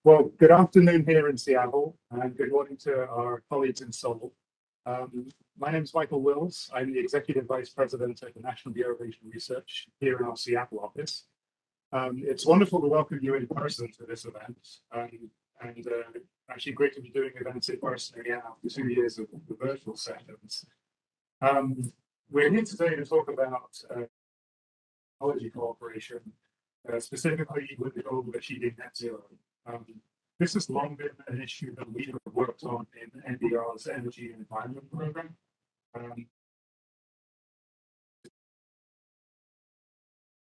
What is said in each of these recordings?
Well, good afternoon here in Seattle, and good morning to our colleagues in Seoul. My name is Michael Wills. I'm the Executive Vice President at the National Bureau of Asian Research here in our Seattle office. It's wonderful to welcome you in person to this event, and actually great to be doing events in person again after 2 years of the virtual sessions. We're here today to talk about technology cooperation, specifically with the goal of achieving net zero. This has long been an issue that we have worked on in NBR's Energy and Environment Program.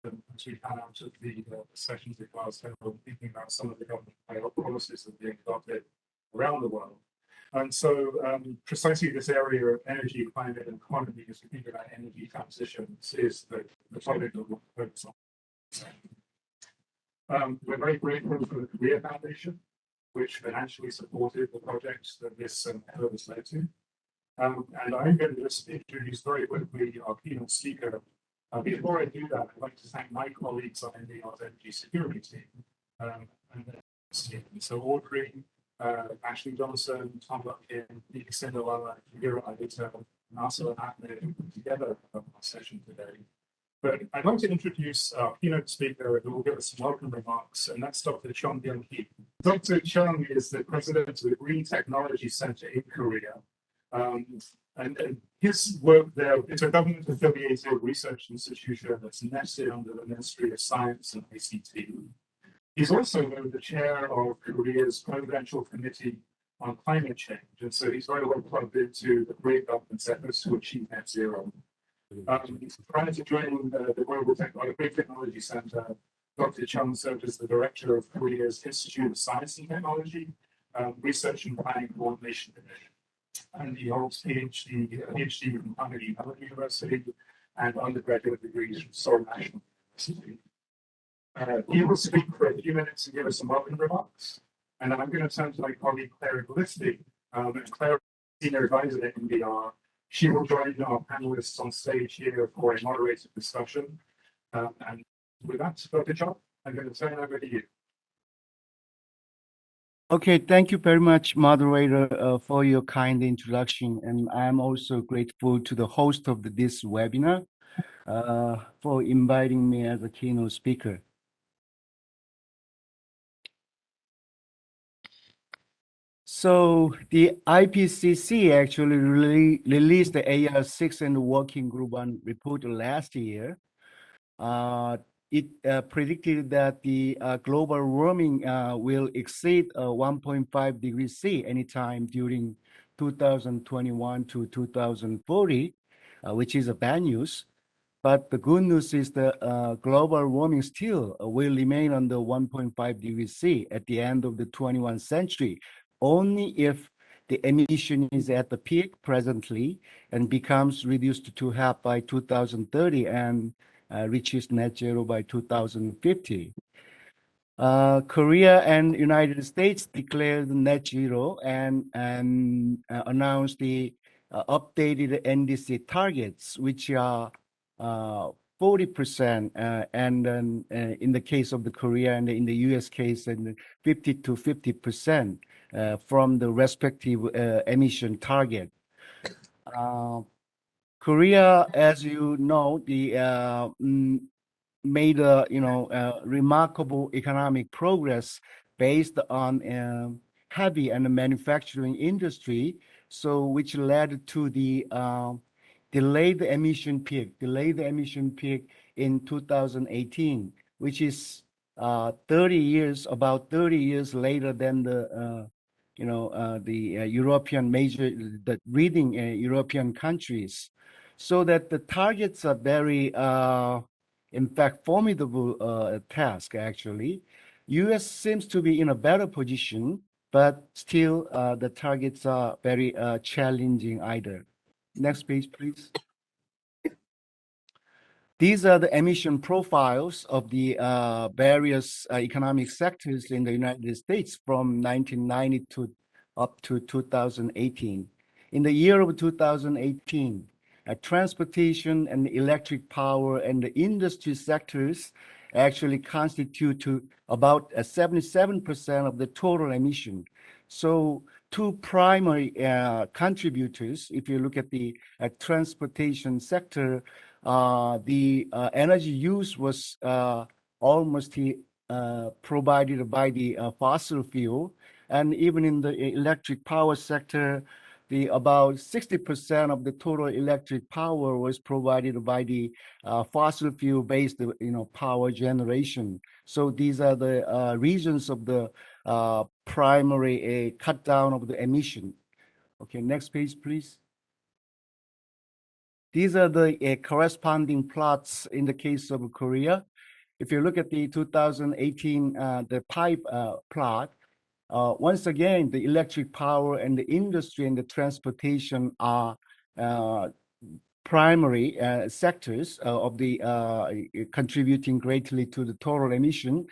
As we come out of the sessions with last time, we're thinking about some of the government policies that are being adopted around the world. And so precisely this area of energy, climate, and economy, as we think about energy transitions, is the topic that we'll focus on. We're very grateful for the Korea Foundation, which financially supported the projects that this effort has led to. And I'm going to just introduce very quickly our keynote speaker. Before I do that, I'd like to thank my colleagues on NBR's energy security team. So Audrey, Ashley Johnson, Tom Lutkin, Nika Sindelar, Yura Adita, Marcel and Ahmed together on our session today. But I'd like to introduce our keynote speaker who will give us some welcome remarks, and that's Dr. Chung Byung-hee. Dr. Chung is the president of the Green Technology Center in Korea. And his work there is a government-affiliated research institution that's nested under the Ministry of Science and ICT. He's also the chair of Korea's Presidential Committee on Climate Change, and so he's very well plugged into the Korean government's efforts to achieve net zero. Prior to joining the Green Technology Center, Dr. Chung served as the director of Korea's Institute of Science and Technology, Research and Planning Coordination Division. And he holds PhD from Carnegie Mellon University and undergraduate degrees from Seoul National University. He will speak for a few minutes and give us some welcome remarks. And then I'm going to turn to my colleague, Claire Gillespie. Claire is senior advisor at NBR. She will join our panelists on stage here for a moderated discussion. And with that, Dr. Chung, I'm going to turn it over to you. Okay, thank you very much, moderator, for your kind introduction. And I'm also grateful to the host of this webinar for inviting me as a keynote speaker. So the IPCC actually released the AR6 and the Working Group on report last year. It predicted that the global warming will exceed 1.5 degrees C anytime during 2021 to 2040, which is a bad news. But the good news is that global warming still will remain under 1.5 degrees C at the end of the 21st century, only if the emission is at the peak presently and becomes reduced to half by 2030 and reaches net zero by 2050. Korea and United States declared net zero and announced the updated NDC targets, which are 40%, and then in the case of the Korea and in the US case, and 50 to 50% from the respective emission target. Korea, as you know, made remarkable economic progress based on heavy and manufacturing industry, so which led to the delayed emission peak in 2018, which is about 30 years later than the leading European countries. So that the targets are very, in fact, formidable task, actually. US seems to be in a better position, but still the targets are very challenging either. Next page, please. These are the emission profiles of the various economic sectors in the United States from 1990 to up to 2018. In the year of 2018, transportation and electric power and the industry sectors actually constitute to about 77% of the total emission. So two primary contributors, if you look at the transportation sector, the energy use was almost provided by the fossil fuel. And even in the electric power sector, the about 60% of the total electric power was provided by the fossil fuel based power generation. So these are the reasons of the primary cut down of the emission. Okay, next page, please. These are the corresponding plots in the case of Korea. If you look at the 2018, the pie plot, once again, the electric power and the industry and the transportation are primary sectors of the contributing greatly to the total emission.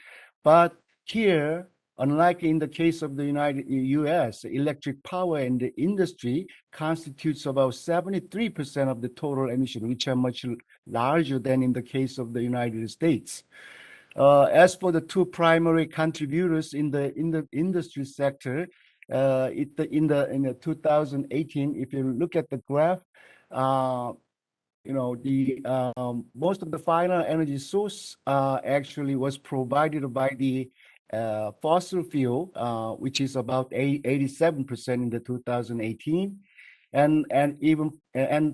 But here, unlike in the case of the U.S., electric power and the industry constitutes about 73% of the total emission, which are much larger than in the case of the United States. As for the two primary contributors in the industry sector, in the 2018, if you look at the graph, the most of the final energy source actually was provided by the fossil fuel, which is about 87% in the 2018, and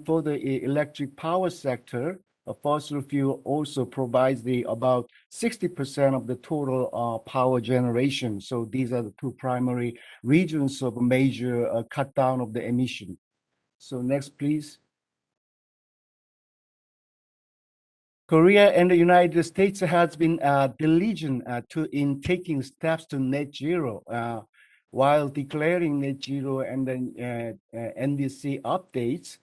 for the electric power sector, fossil fuel also provides the about 60% of the total power generation. So these are the two primary regions of major cut down of the emission. So next, please. Korea and the United States has been diligent in taking steps to net zero. While declaring net zero and then NDC updates,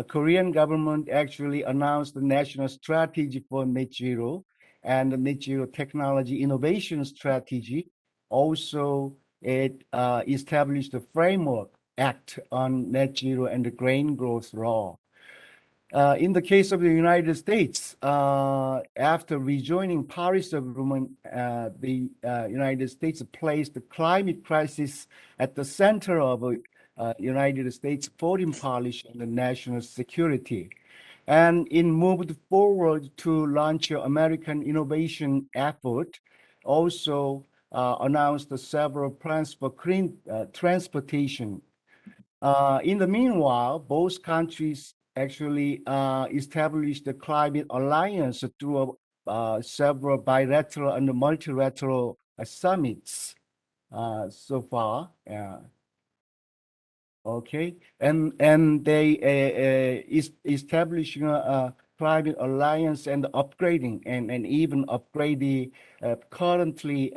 Korean government actually announced the national strategy for net zero and the net zero technology innovation strategy. Also, it established a framework act on net zero and the grain growth law. In the case of the United States, after rejoining Paris Agreement, the United States placed the climate crisis at the center of United States foreign policy and the national security. And it moved forward to launch an American innovation effort, also announced several plans for clean transportation. In the meanwhile, both countries actually established the climate alliance through several bilateral and multilateral summits so far. Okay, and they establishing a climate alliance and upgrading and even upgrade the currently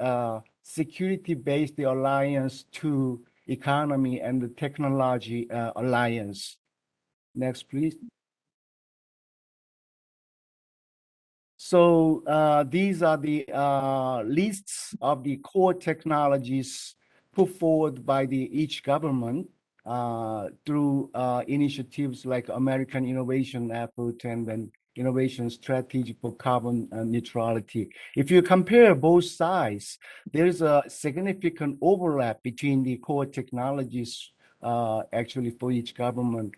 security-based alliance to economy and the technology alliance. Next, please. So these are the lists of the core technologies put forward by each government through initiatives like American Innovation Effort and then Innovation Strategy for Carbon Neutrality. If you compare both sides, there's a significant overlap between the core technologies actually for each government.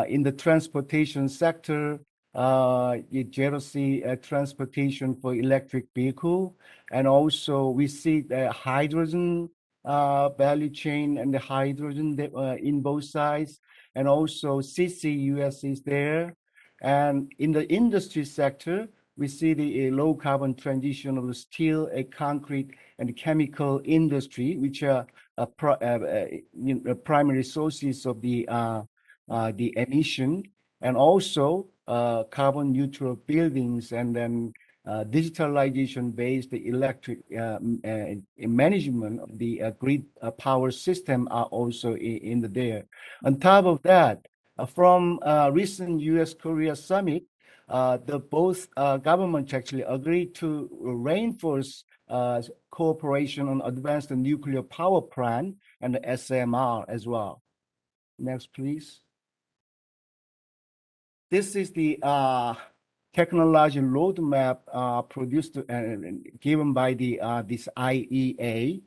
In the transportation sector, jealousy transportation for electric vehicle, and also we see the hydrogen value chain and the hydrogen in both sides, and also CCUS is there. And in the industry sector, we see the low carbon transition of the steel, concrete, and chemical industry, which are primary sources of the emission, and also carbon neutral buildings, and then digitalization based electric management of the grid power system are also in there. On top of that, from recent U.S. Korea summit, the both governments actually agreed to reinforce cooperation on advanced nuclear power plant and the SMR as well. Next, please. This is the technology roadmap produced and given by the this IEA,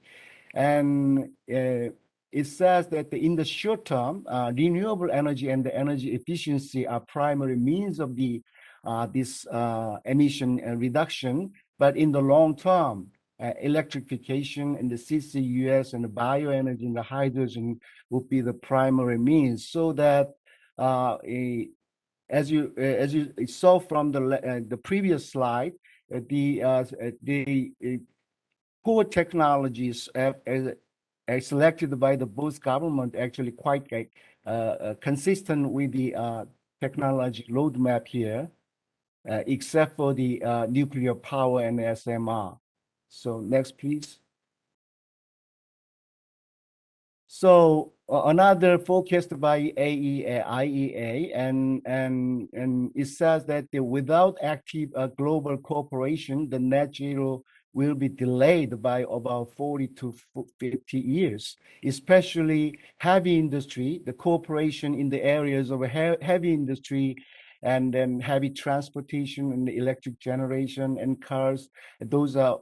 and it says that in the short term, renewable energy and the energy efficiency are primary means of the this emission reduction. But in the long term, electrification and the CCUS and the bioenergy and the hydrogen would be the primary means, so that as you saw from the previous slide, the core technologies selected by the both government actually quite consistent with the technology roadmap here, except for the nuclear power and SMR. So next, please. So another forecast by IEA, and it says that without active global cooperation, the net zero will be delayed by about 40 to 50 years, especially heavy industry, the cooperation in the areas of heavy industry, and then heavy transportation and the electric generation and cars. Those are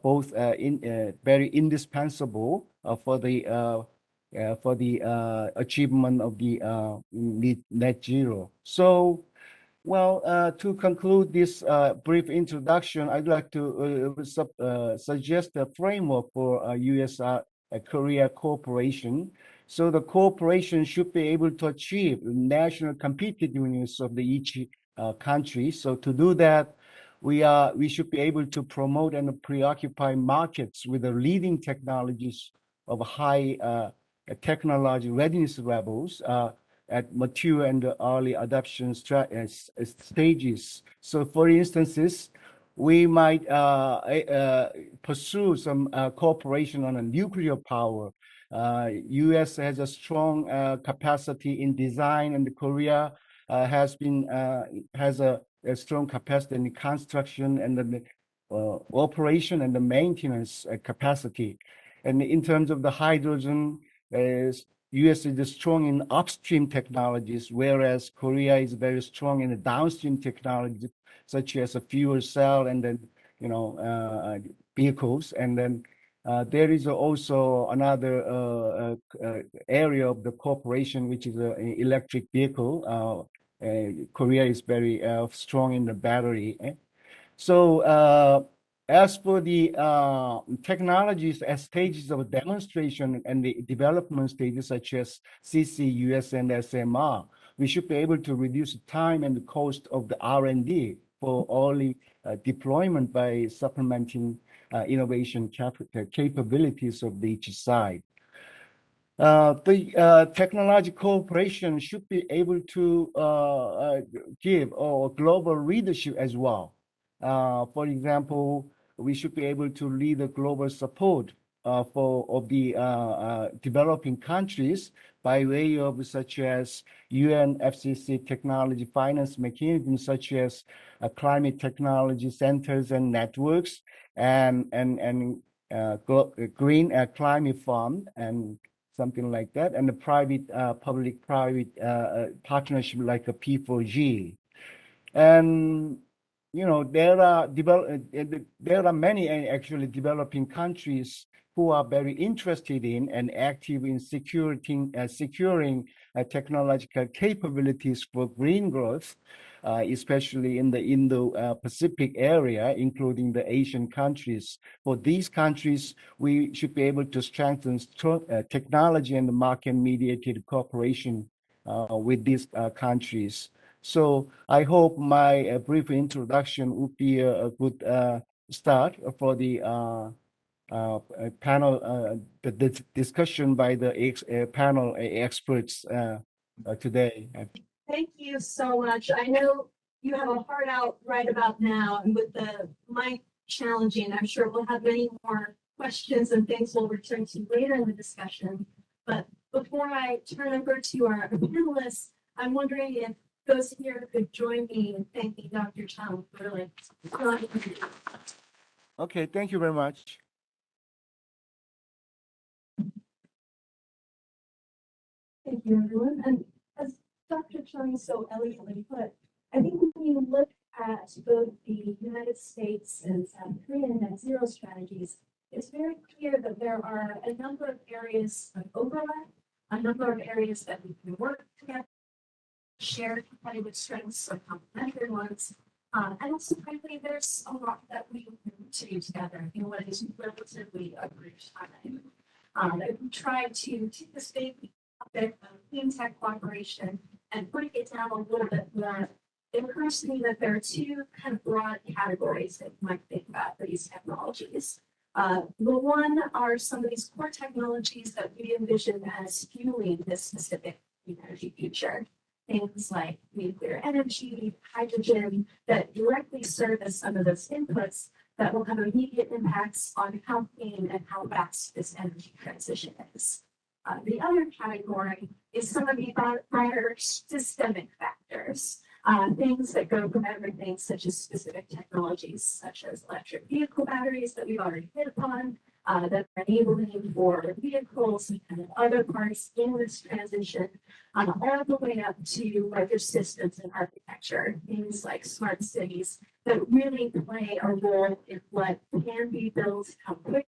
both very indispensable for the achievement of the net zero. So, well, to conclude this brief introduction, I'd like to suggest a framework for U.S. Korea cooperation. So the cooperation should be able to achieve national competitiveness of the each country. So to do that, we should be able to promote and preoccupy markets with the leading technologies of high technology readiness levels at mature and early adoption stages. So for instances, we might pursue some cooperation on a nuclear power. U.S. has a strong capacity in design, and Korea has a strong capacity in construction and the operation and the maintenance capacity. And in terms of the hydrogen, U.S. is strong in upstream technologies, whereas Korea is very strong in the downstream technologies, such as a fuel cell and then, vehicles. And then there is also another area of the cooperation, which is an electric vehicle. Korea is very strong in the battery. So as for the technologies as stages of demonstration and the development stages such as CCUS and SMR, we should be able to reduce the time and the cost of the R&D for early deployment by supplementing innovation capabilities of each side. The technology cooperation should be able to give global leadership as well. For example, we should be able to lead the global support of the developing countries by way of such as UN FCC technology finance mechanisms, such as climate technology centers and networks, and green climate fund and something like that, and the private public-private partnership like a P4G. And there are many actually developing countries who are very interested in and active in securing technological capabilities for green growth, especially in the Indo-Pacific area, including the Asian countries. For these countries, we should be able to strengthen technology and market-mediated cooperation with these countries. So I hope my brief introduction would be a good start for the panel, the discussion by the panel experts today. Thank you so much. I know you have a heart out right about now, and with the mic challenging, I'm sure we'll have many more questions and things we'll return to later in the discussion. But before I turn over to our panelists, I'm wondering if those here could join me in thanking Dr. Chung for really. Okay, thank you very much. Thank you, everyone. And as Dr. Chung so elegantly put, I think when you look at both the United States and South Korean net zero strategies, it's very clear that there are a number of areas of overlap, a number of areas that we can work together, share competitive strengths or complementary ones. And also, frankly, there's a lot that we can do together in what is relatively a brief time. We try to take this big topic of clean tech cooperation and break it down a little bit more. It occurs to me that there are two kind of broad categories that you might think about for these technologies. The one are some of these core technologies that we envision as fueling this specific energy future. Things like nuclear energy, hydrogen, that directly serve as some of those inputs that will have immediate impacts on how clean and how fast this energy transition is. The other category is some of the broader systemic factors, things that go from everything such as specific technologies, such as electric vehicle batteries that we've already hit upon, that are enabling for vehicles and kind of other parts in this transition, all the way up to larger systems and architecture, things like smart cities that really play a role in what can be built, how quickly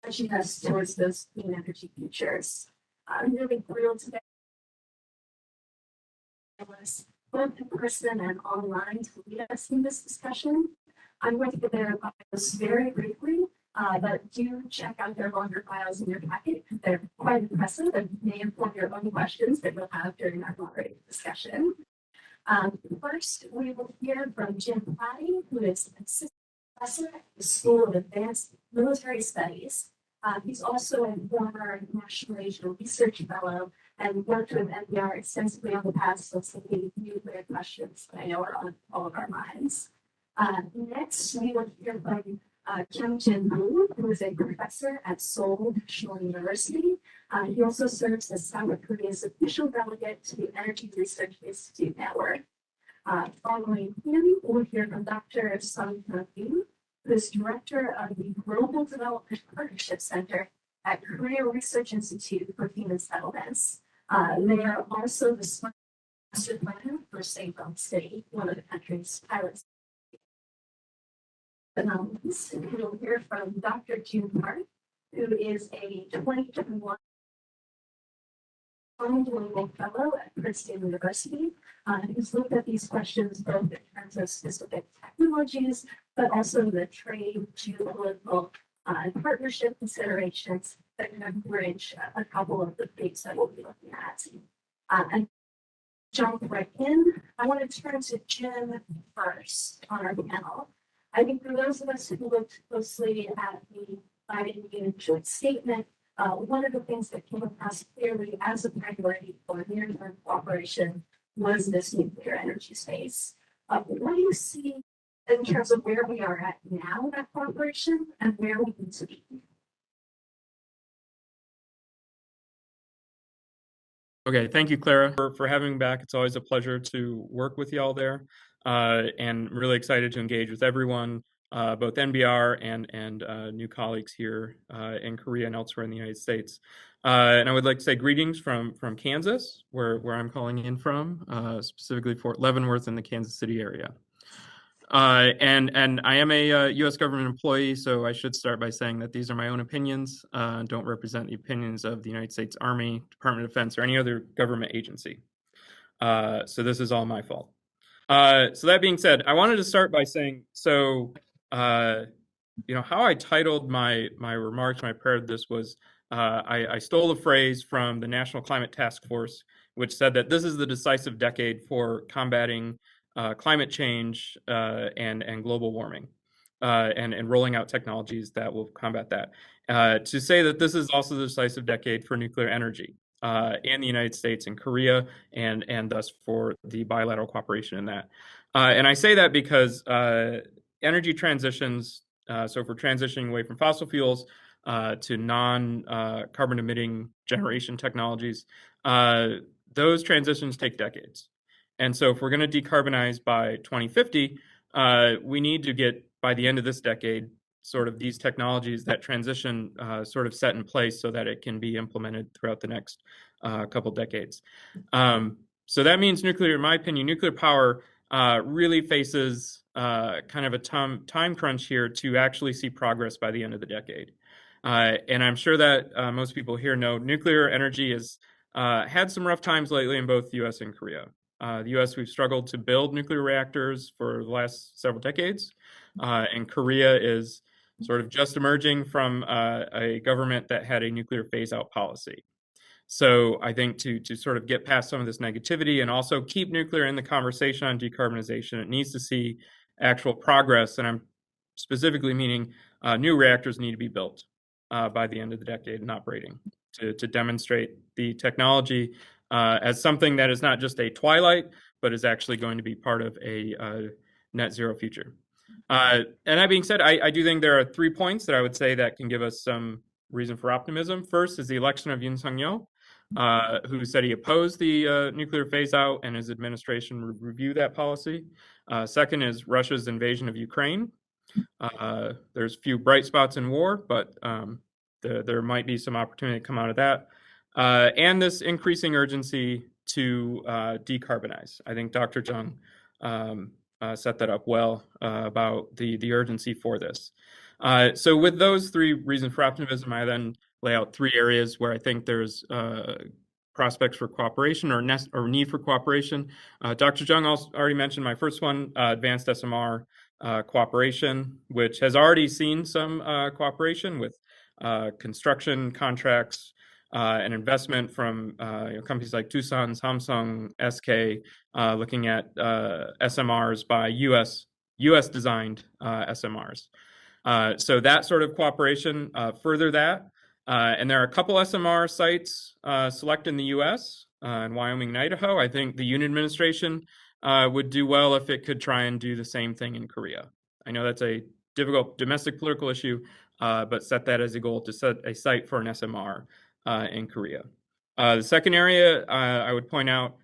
pushing us towards those clean energy futures. I'm really thrilled today both in person and online to lead us in this discussion. I'm going to get there about this very briefly, but do check out their longer files in your packet. They're quite impressive and may inform your own questions that we'll have during our moderated discussion. First, we will hear from Jim Platty, who is an assistant professor at the School of Advanced Military Studies. He's also a former National Asia Research Fellow and worked with NPR extensively on the past, so some of the nuclear questions that I know are on all of our minds. Next, we will hear from Kim Jin Woo, who is a professor at Seoul National University. He also serves as South Korea's official delegate to the Energy Research Institute Network. Following him, we'll hear from Dr. Sung Hyun, who is director of the Global Development Partnership Center at Korea Research Institute for Human Settlements. They are also the Smart Master Planner for Sejong City, one of the country's pilot anomalies. We'll hear from Dr. June Park, who is a 2021 Global Fellow at Princeton University, who's looked at these questions both in terms of specific technologies, but also the trade, geopolitical, and partnership considerations that can bridge a couple of the things that we'll be looking at. And jump right in. I want to turn to Jim first on our panel. I think for those of us who looked closely at the Biden joint statement, one of the things that came across clearly as a priority for near-term cooperation was this nuclear energy space. What do you see in terms of where we are at now in that cooperation and where we need to be? Okay, thank you, Clara, for having me back. It's always a pleasure to work with y'all there, and really excited to engage with everyone, both NBR and new colleagues here in Korea and elsewhere in the United States. And I would like to say greetings from Kansas, where I'm calling in from, specifically Fort Leavenworth in the Kansas City area. And I am a U.S. government employee, so I should start by saying that these are my own opinions, don't represent the opinions of the United States Army, Department of Defense, or any other government agency. So this is all my fault. So that being said, I wanted to start by saying, how I titled my remarks when I prepared this was, I stole a phrase from the National Climate Task Force, which said that this is the decisive decade for combating climate change and global warming, and rolling out technologies that will combat that. To say that this is also the decisive decade for nuclear energy in the United States and Korea, and thus for the bilateral cooperation in that. And I say that because energy transitions, so if we're transitioning away from fossil fuels to non-carbon emitting generation technologies, those transitions take decades. And so if we're going to decarbonize by 2050, we need to get, by the end of this decade, sort of these technologies, that transition sort of set in place so that it can be implemented throughout the next couple decades. So that means nuclear, in my opinion, nuclear power really faces kind of a time crunch here to actually see progress by the end of the decade. And I'm sure that most people here know nuclear energy has had some rough times lately in both the U.S. and Korea. The U.S., we've struggled to build nuclear reactors for the last several decades, and Korea is sort of just emerging from a government that had a nuclear phase-out policy. So I think to sort of get past some of this negativity and also keep nuclear in the conversation on decarbonization, it needs to see actual progress. And I'm specifically meaning new reactors need to be built by the end of the decade and operating to demonstrate the technology as something that is not just a twilight, but is actually going to be part of a net zero future. And that being said, I do think there are 3 points that I would say that can give us some reason for optimism. First is the election of Yoon Suk-yeol, who said he opposed the nuclear phase-out and his administration would review that policy. Second is Russia's invasion of Ukraine. There's a few bright spots in war, but there might be some opportunity to come out of that. And this increasing urgency to decarbonize. I think Dr. Jung set that up well about the urgency for this. So with those 3 reasons for optimism, I then lay out 3 areas where I think there's prospects for cooperation or need for cooperation. Dr. Jung also already mentioned my first one, advanced SMR cooperation, which has already seen some cooperation with construction contracts and investment from companies like Doosan, Samsung, SK, looking at SMRs by U.S. designed SMRs. So that sort of cooperation, further that. And there are a couple SMR sites selected in the U.S. In Wyoming and Idaho. I think the Yoon administration would do well if it could try and do the same thing in Korea. I know that's a difficult domestic political issue, but set that as a goal to set a site for an SMR in Korea. The second area I would point out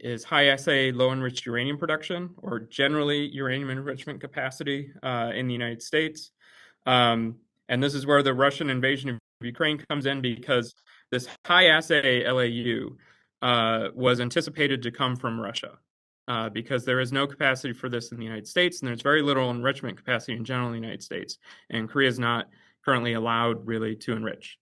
is high-assay, low-enriched uranium production, or generally uranium enrichment capacity in the United States. And this is where the Russian invasion of Ukraine comes in, because this high-assay LAU was anticipated to come from Russia, because there is no capacity for this in the United States, and there's very little enrichment capacity in general in the United States, and Korea is not currently allowed really to enrich.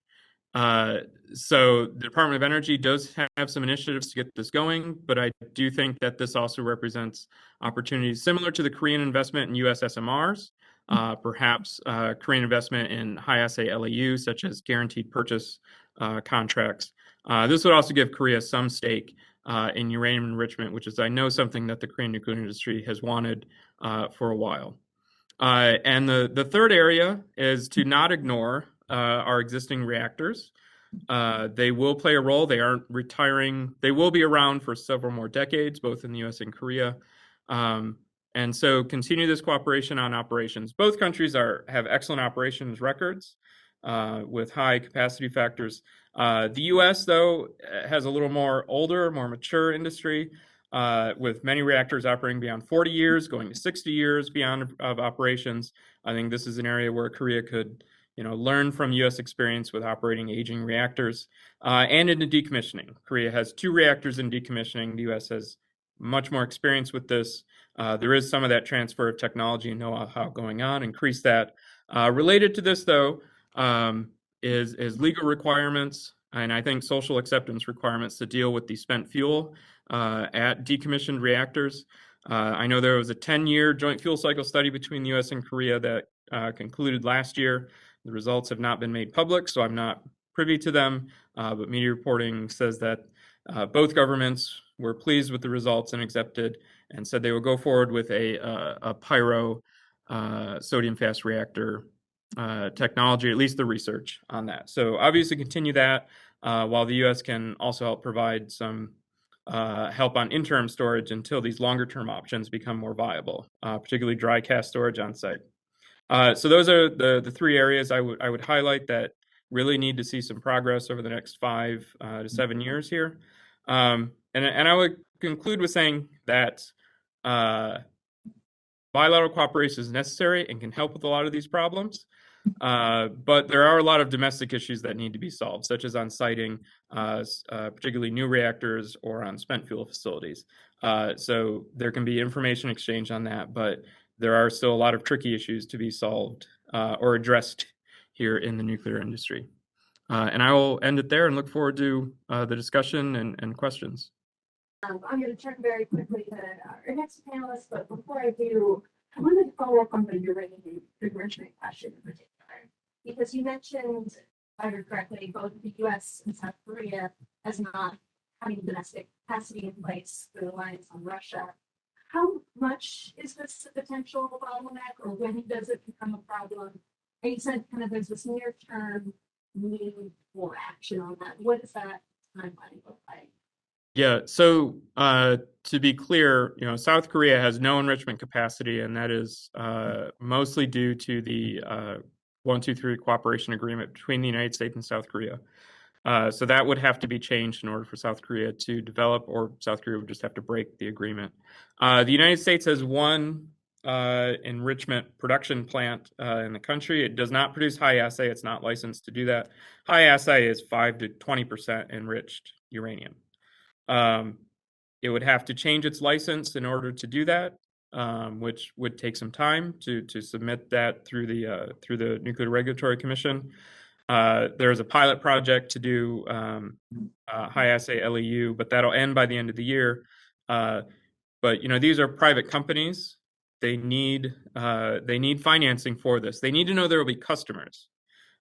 So the Department of Energy does have some initiatives to get this going, but I do think that this also represents opportunities similar to the Korean investment in U.S. SMRs, perhaps Korean investment in high-assay LAU, such as guaranteed purchase contracts. This would also give Korea some stake in uranium enrichment, which is, I know, something that the Korean nuclear industry has wanted for a while. And the third area is to not ignore our existing reactors. They will play a role. They aren't retiring. They will be around for several more decades, both in the U.S. and Korea. And so continue this cooperation on operations. Both countries have excellent operations records with high capacity factors. The U.S., though, has a little more older, more mature industry, with many reactors operating beyond 40 years, going to 60 years beyond of operations. I think this is an area where Korea could learn from U.S. experience with operating aging reactors and into decommissioning. Korea has 2 reactors in decommissioning. The U.S. has much more experience with this. There is some of that transfer of technology and know-how going on. Increase that. Related to this, though, is legal requirements and I think social acceptance requirements to deal with the spent fuel at decommissioned reactors. I know there was a 10-year joint fuel cycle study between the U.S. and Korea that concluded last year. The results have not been made public, so I'm not privy to them, but media reporting says that both governments were pleased with the results and accepted and said they would go forward with a pyro sodium fast reactor technology, at least the research on that. So obviously continue that while the U.S. can also help provide some help on interim storage until these longer term options become more viable, particularly dry cask storage on site. So those are the 3 areas I would highlight that really need to see some progress over the next 5 to 7 years here. And I would conclude with saying that bilateral cooperation is necessary and can help with a lot of these problems. But there are a lot of domestic issues that need to be solved, such as on siting, particularly new reactors or on spent fuel facilities. So there can be information exchange on that, but there are still a lot of tricky issues to be solved or addressed here in the nuclear industry. And I will end it there and look forward to the discussion and questions. I'm going to turn very quickly to our next panelist, but before I do, I wanted to follow up on the uranium enrichment question in particular, because you mentioned, if I heard correctly, both the U.S. and South Korea as not having domestic capacity in place for reliance on Russia. How much is this a potential bottleneck, or when does it become a problem? And you said kind of there's this near-term need for action on that. What does that timeline look like? Yeah, so to be clear, South Korea has no enrichment capacity, and that is mostly due to the 123 cooperation agreement between the United States and South Korea. So that would have to be changed in order for South Korea to develop, or South Korea would just have to break the agreement. The United States has one enrichment production plant in the country. It does not produce high assay. It's not licensed to do that. High assay is 5 to 20% enriched uranium. It would have to change its license in order to do that, which would take some time to submit that through the Nuclear Regulatory Commission. There's a pilot project to do high assay LEU, but that'll end by the end of the year. But these are private companies. They need financing for this. They need to know there will be customers.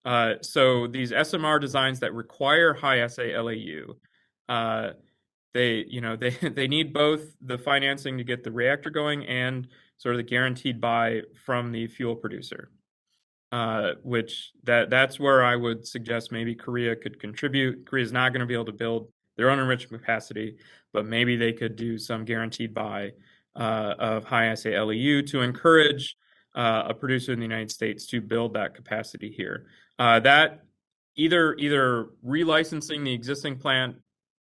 So these SMR designs that require high assay LEU, they need both the financing to get the reactor going and sort of the guaranteed buy from the fuel producer. Which that's where I would suggest maybe Korea could contribute. Korea's not going to be able to build their own enrichment capacity, but maybe they could do some guaranteed buy of high assay LEU to encourage a producer in the United States to build that capacity here. That either relicensing the existing plant,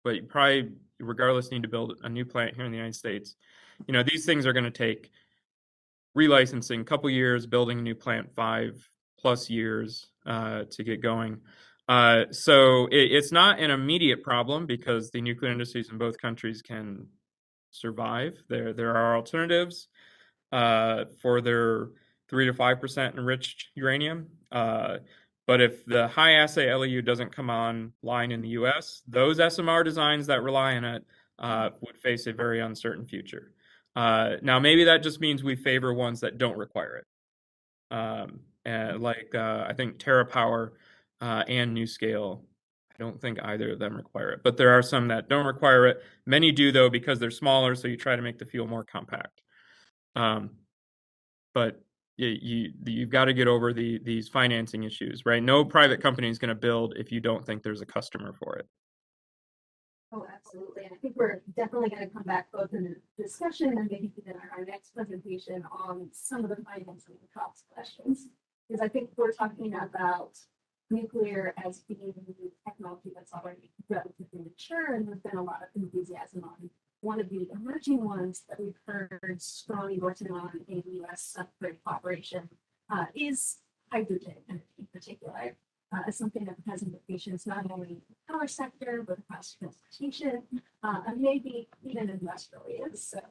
but you probably regardless need to build a new plant here in the United States. These things are going to take relicensing, a couple years, building a new plant 5+ years to get going. So it's not an immediate problem because the nuclear industries in both countries can survive. There are alternatives for their 3 to 5% enriched uranium. But if the high assay LEU doesn't come online in the U.S., those SMR designs that rely on it would face a very uncertain future. Now, maybe that just means we favor ones that don't require it. I think TerraPower and NuScale, I don't think either of them require it. But there are some that don't require it. Many do, though, because they're smaller, so you try to make the fuel more compact. But you've got to get over these financing issues, right? No private company is going to build if you don't think there's a customer for it. Oh, absolutely. And I think we're definitely going to come back both in the discussion and maybe even our next presentation on some of the financing and cost questions. Because I think we're talking about nuclear as being technology that's already relatively mature, and there's been a lot of enthusiasm on one of the emerging ones that we've heard strong endorsement on in U.S. cooperation is hydrogen energy in particular. As something that has implications not only in the power sector, but across transportation, and maybe even industrial areas. So,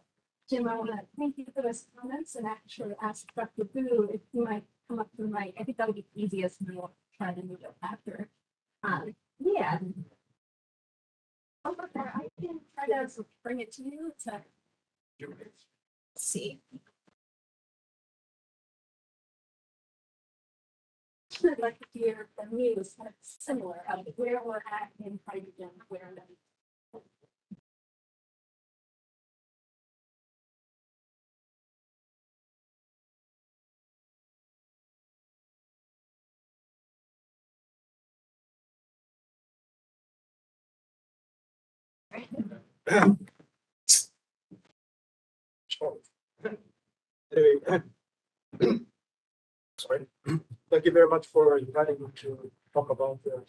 Jim, I want to thank you for those comments and actually ask Dr. Boo if you might come up to the mic. I think that would be easiest, and we'll try to move it after. Yeah. Over there, I can try to bring it to you. Let's see. I'd like to hear from you is kind of similar of where we're at in hydrogen, where Anyway, sorry. Thank you very much for inviting me to talk about the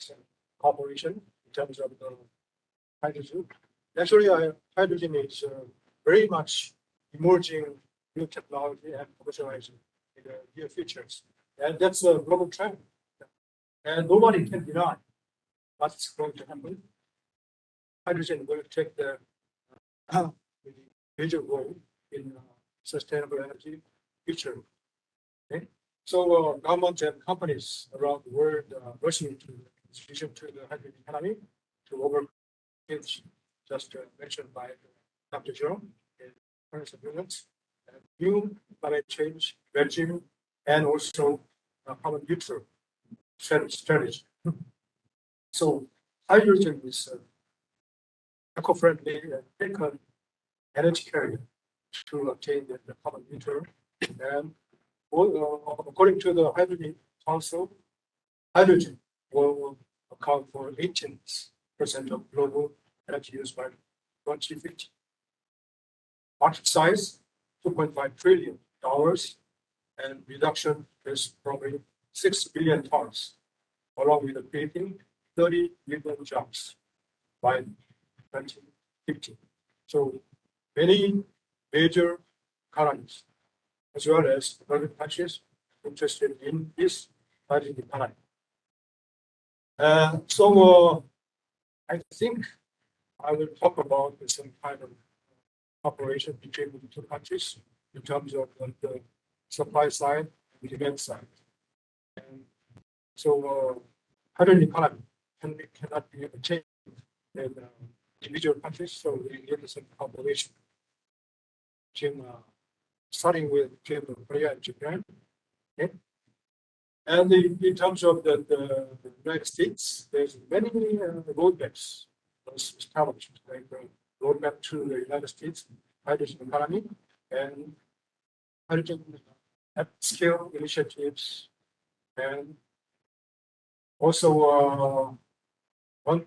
cooperation in terms of the hydrogen. Actually, hydrogen is very much emerging new technology and commercialization in the near futures. And that's a global trend. And nobody can deny what's going to happen. Hydrogen will take the major role in sustainable energy future. Okay? So governments and companies around the world rushing to transition to the hydrogen economy to overcome change just mentioned by Dr. Jerome in Paris Agreements, new climate change regime, and also carbon neutral strategy. So hydrogen is eco-friendly and quick energy carrier to obtain the carbon neutral. And according to the Hydrogen Council, hydrogen will account for 18% of global energy use by 2050. Market size, $2.5 trillion, and reduction is probably 6 billion tons, along with creating 30 million jobs by 2050. So many major economies, as well as developing countries, interested in this hydrogen economy. So I think I will talk about some kind of cooperation between the two countries in terms of the supply side and the demand side. And so hydrogen economy cannot be achieved in individual countries, so we need some cooperation between, starting with Korea and Japan. Okay? And in terms of the United States, there's many roadmaps established, like the roadmap to the United States hydrogen economy and hydrogen at scale initiatives, and also one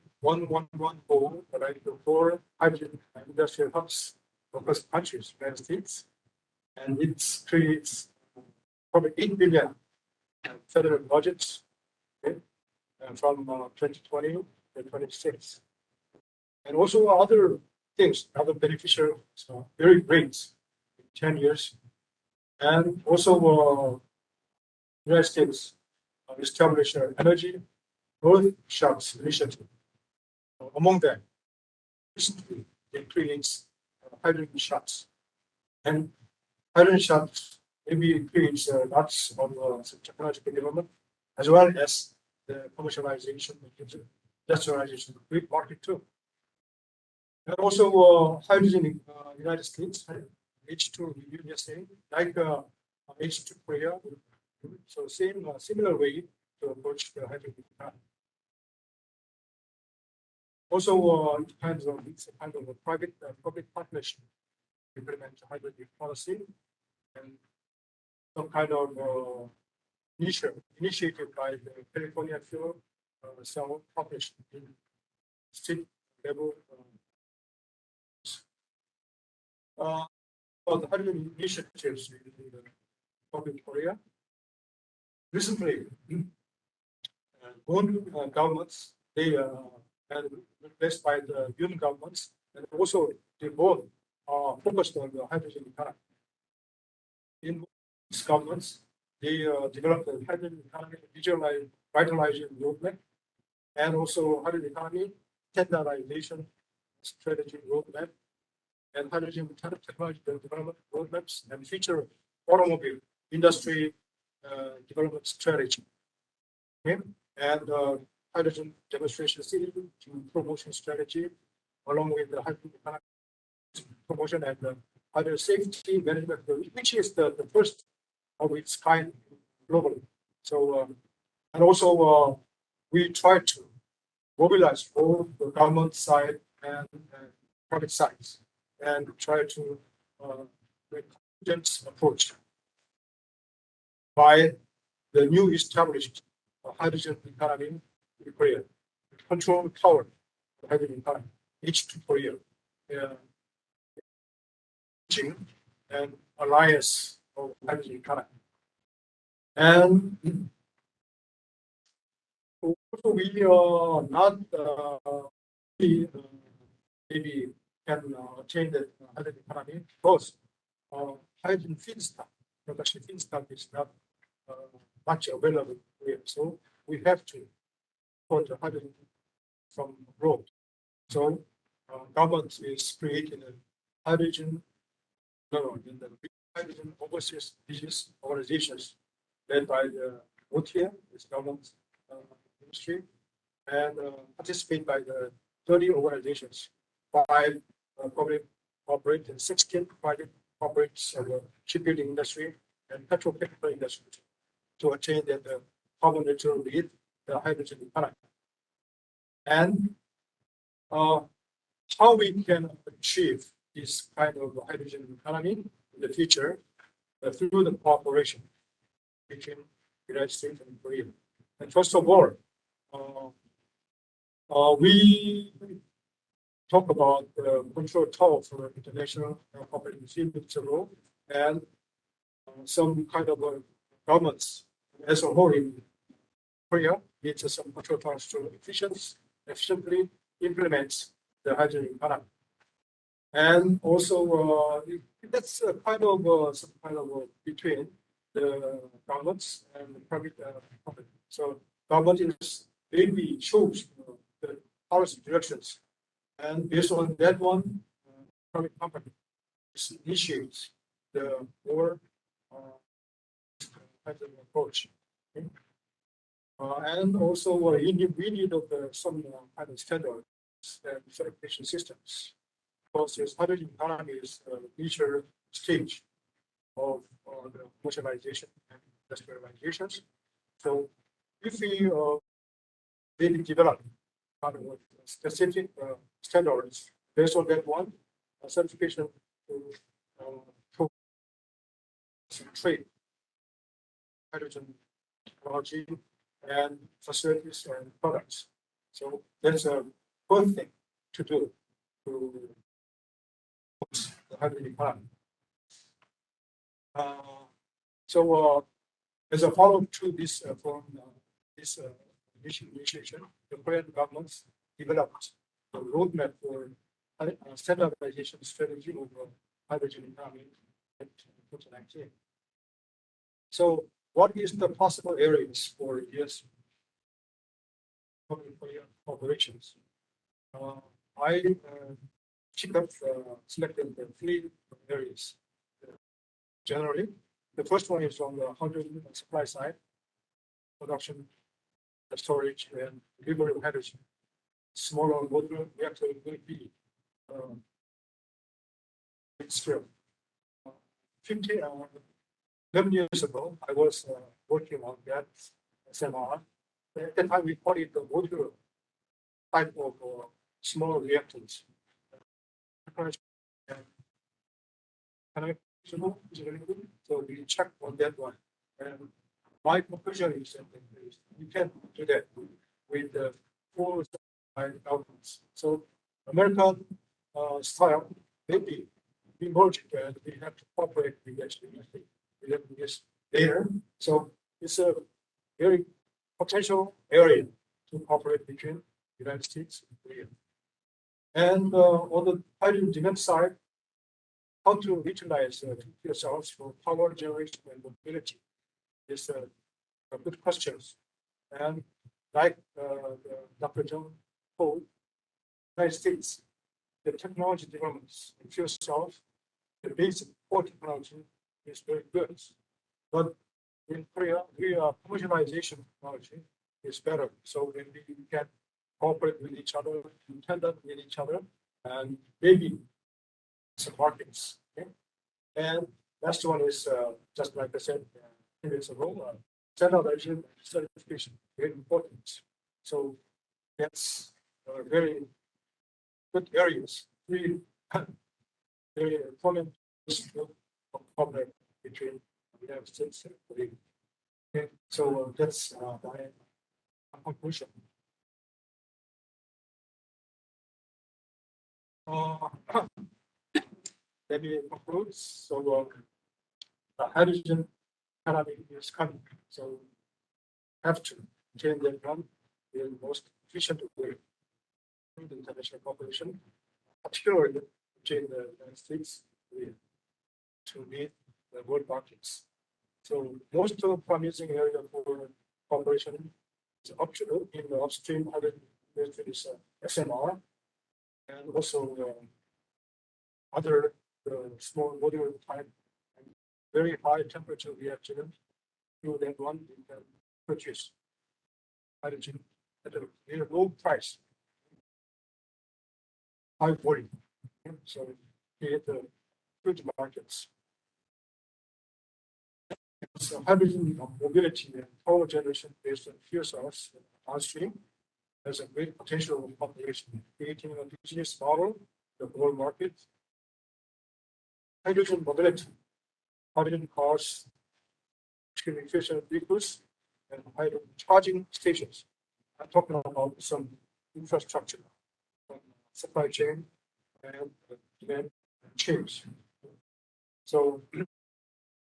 goal, right, for hydrogen industrial hubs focus countries, United States, and it creates probably 8 billion federal budgets, okay, from 2020 to 26, and also other things, other beneficial, so very great in 10 years, and also United States established an energy growth shops initiative. Among them, recently it creates hydrogen shops, and hydrogen shops maybe creates lots of technological development as well as the commercialization and industrialization of the market too. And also hydrogen in United States, H2 USA, like H2 Korea. So similar way to approach the hydrogen economy. Also, it depends on it's a kind of a private public partnership to implement hydrogen policy, and some kind of initiative by the California Fuel Cell Corporation in state level. For the hydrogen initiatives in the public Korea, recently, both governments, they and replaced by the union governments, and also they both are focused on the hydrogen economy. In these governments, they developed the hydrogen economy vitalization roadmap, and also hydrogen economy standardization strategy roadmap, and hydrogen technology development roadmaps, and future automobile industry development strategy. Okay? And hydrogen demonstration city promotion strategy, along with the hydrogen economy promotion and the hydrogen safety management, which is the first of its kind globally. So, and also we try to mobilize both the government side and private sides, and try to make a approach by the new established hydrogen economy in Korea, control power of hydrogen economy, H2 Korea, and alliance of hydrogen economy. And also we are not maybe can change the hydrogen economy because hydrogen feedstock, production feedstock is not much available here. So we have to put the hydrogen from abroad. So government is creating a hydrogen, in the hydrogen overseas business organizations led by the OTA, this government ministry, and participate by the 30 organizations, 5 public corporate and 16 private corporates of the shipbuilding industry and petrochemical industry to attain the carbon neutral lead, the hydrogen economy. And how we can achieve this kind of hydrogen economy in the future through the cooperation between the United States and Korea. And first of all, we talk about the control tower for international corporate role and some kind of governments as a whole in Korea needs some control towers to efficiently implement the hydrogen economy. And also that's kind of some kind of between the governments and the private company. So government is maybe choose the policy directions, and based on that one, private company initiates the more approach. Okay? And also we need of some kind of standards and certification systems. Because this hydrogen economy is the future stage of the commercialization and industrializations. So if we really develop kind of specific standards based on that one, certification to trade hydrogen technology and facilities and products. So that's a good thing to do to the hydrogen economy. So as a follow-up to this from this initiation, the Korean government developed a roadmap for standardization strategy of hydrogen economy in 2019. So what is the possible areas for U.S. operations? I selected the 3 areas. Generally, the first one is on the hydrogen supply side, production, storage, and delivery of hydrogen. Smaller modular reactor will be scale. 11 years ago, I was working on that seminar. At that time, we called it the modular type of small reactors. So we checked on that one. And my conclusion is that you can do that with the 4 governments. So American style maybe emerged and we have to cooperate with actually 11 years later. So it's a very potential area to cooperate between the United States and Korea. And on the hydrogen demand side, how to utilize fuel cells for power generation and mobility is a good questions. And like Dr. John told, United States, the technology developments in fuel cells, the basic core technology is very good. But in Korea, commercialization technology is better. So when we can cooperate with each other, intended with each other, and maybe some markets. Okay? And last one is just like I said, it's a role standardization and certification, very important. So that's very good areas. Very important of cooperation between the United States and Korea. Okay, so that's my conclusion. Let me conclude. So the hydrogen economy is coming. So have to change that one in the most efficient way through the international cooperation, particularly between the United States to meet the world markets. So most of the promising area for cooperation is optional in the upstream other is SMR and also other small modular type and very high temperature reactor. Through that one, you can purchase hydrogen at a very low price, high volume. So create the huge markets. So hydrogen mobility and power generation based on fuel cells downstream has a great potential of population, creating a business model, the global market. Hydrogen mobility, hydrogen cars, efficient vehicles, and hydrogen charging stations. I'm talking about some infrastructure, supply chain, and demand chains. So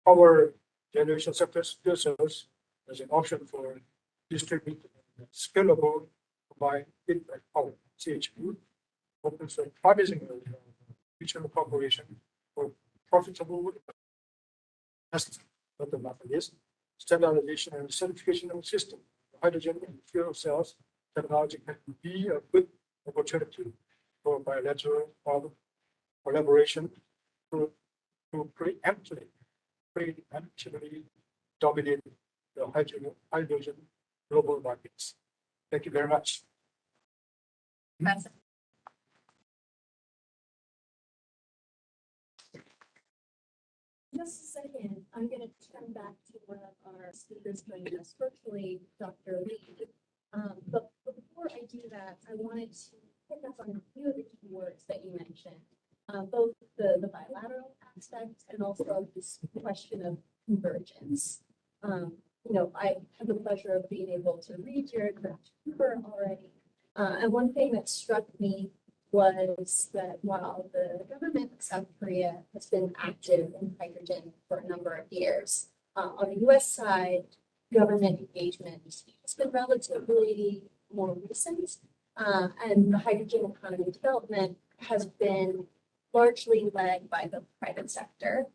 power generation sectors, fuel cells, as an option for distributed scalable combined heat and power (CHP) opens a promising future cooperation for profitable investment. But the matter is standardization and certification of system. Hydrogen and fuel cells technology can be a good opportunity for bilateral collaboration to preemptively dominate the hydrogen global markets. Thank you very much. Just a second, I'm going to turn back to one of our speakers joining us virtually, Dr. Lee. But before I do that, I wanted to pick up on a few of the key words that you mentioned, both the bilateral aspect and also this question of convergence. I have the pleasure of being able to read your draft paper already. And one thing that struck me was that while the government of South Korea has been active in hydrogen for a number of years, on the U.S. side, government engagement has been relatively more recent, and the hydrogen economy development has been largely led by the private sector.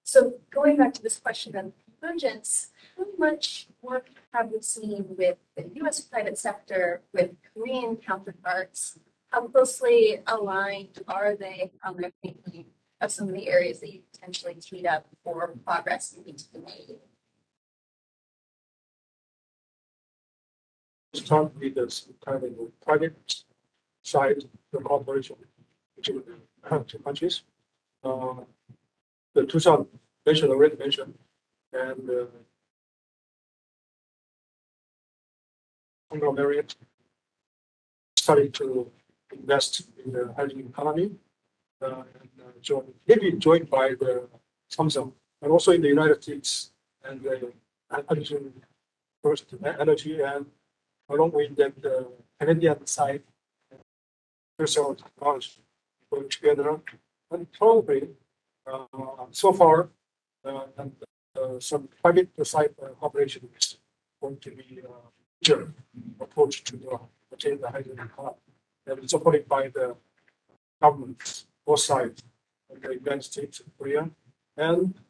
So going back to this question of convergence, how much work have we seen with the U.S. private sector, with Korean counterparts? How closely aligned are they on their thinking of some of the areas that you potentially teed up for progress needs to be made? Start with this kind of private side, the cooperation between the two countries. The 2000 mentioned already mentioned, and conglomerate starting to invest in the hydrogen economy, maybe joined by the Samsung, and also in the United States and the hydrogen first energy, and along with that the Canadian side, personal technology going together, and probably so far some private side cooperation is going to be a approach to attain the hydrogen economy. That is supported by the governments, both sides, the United States and Korea. And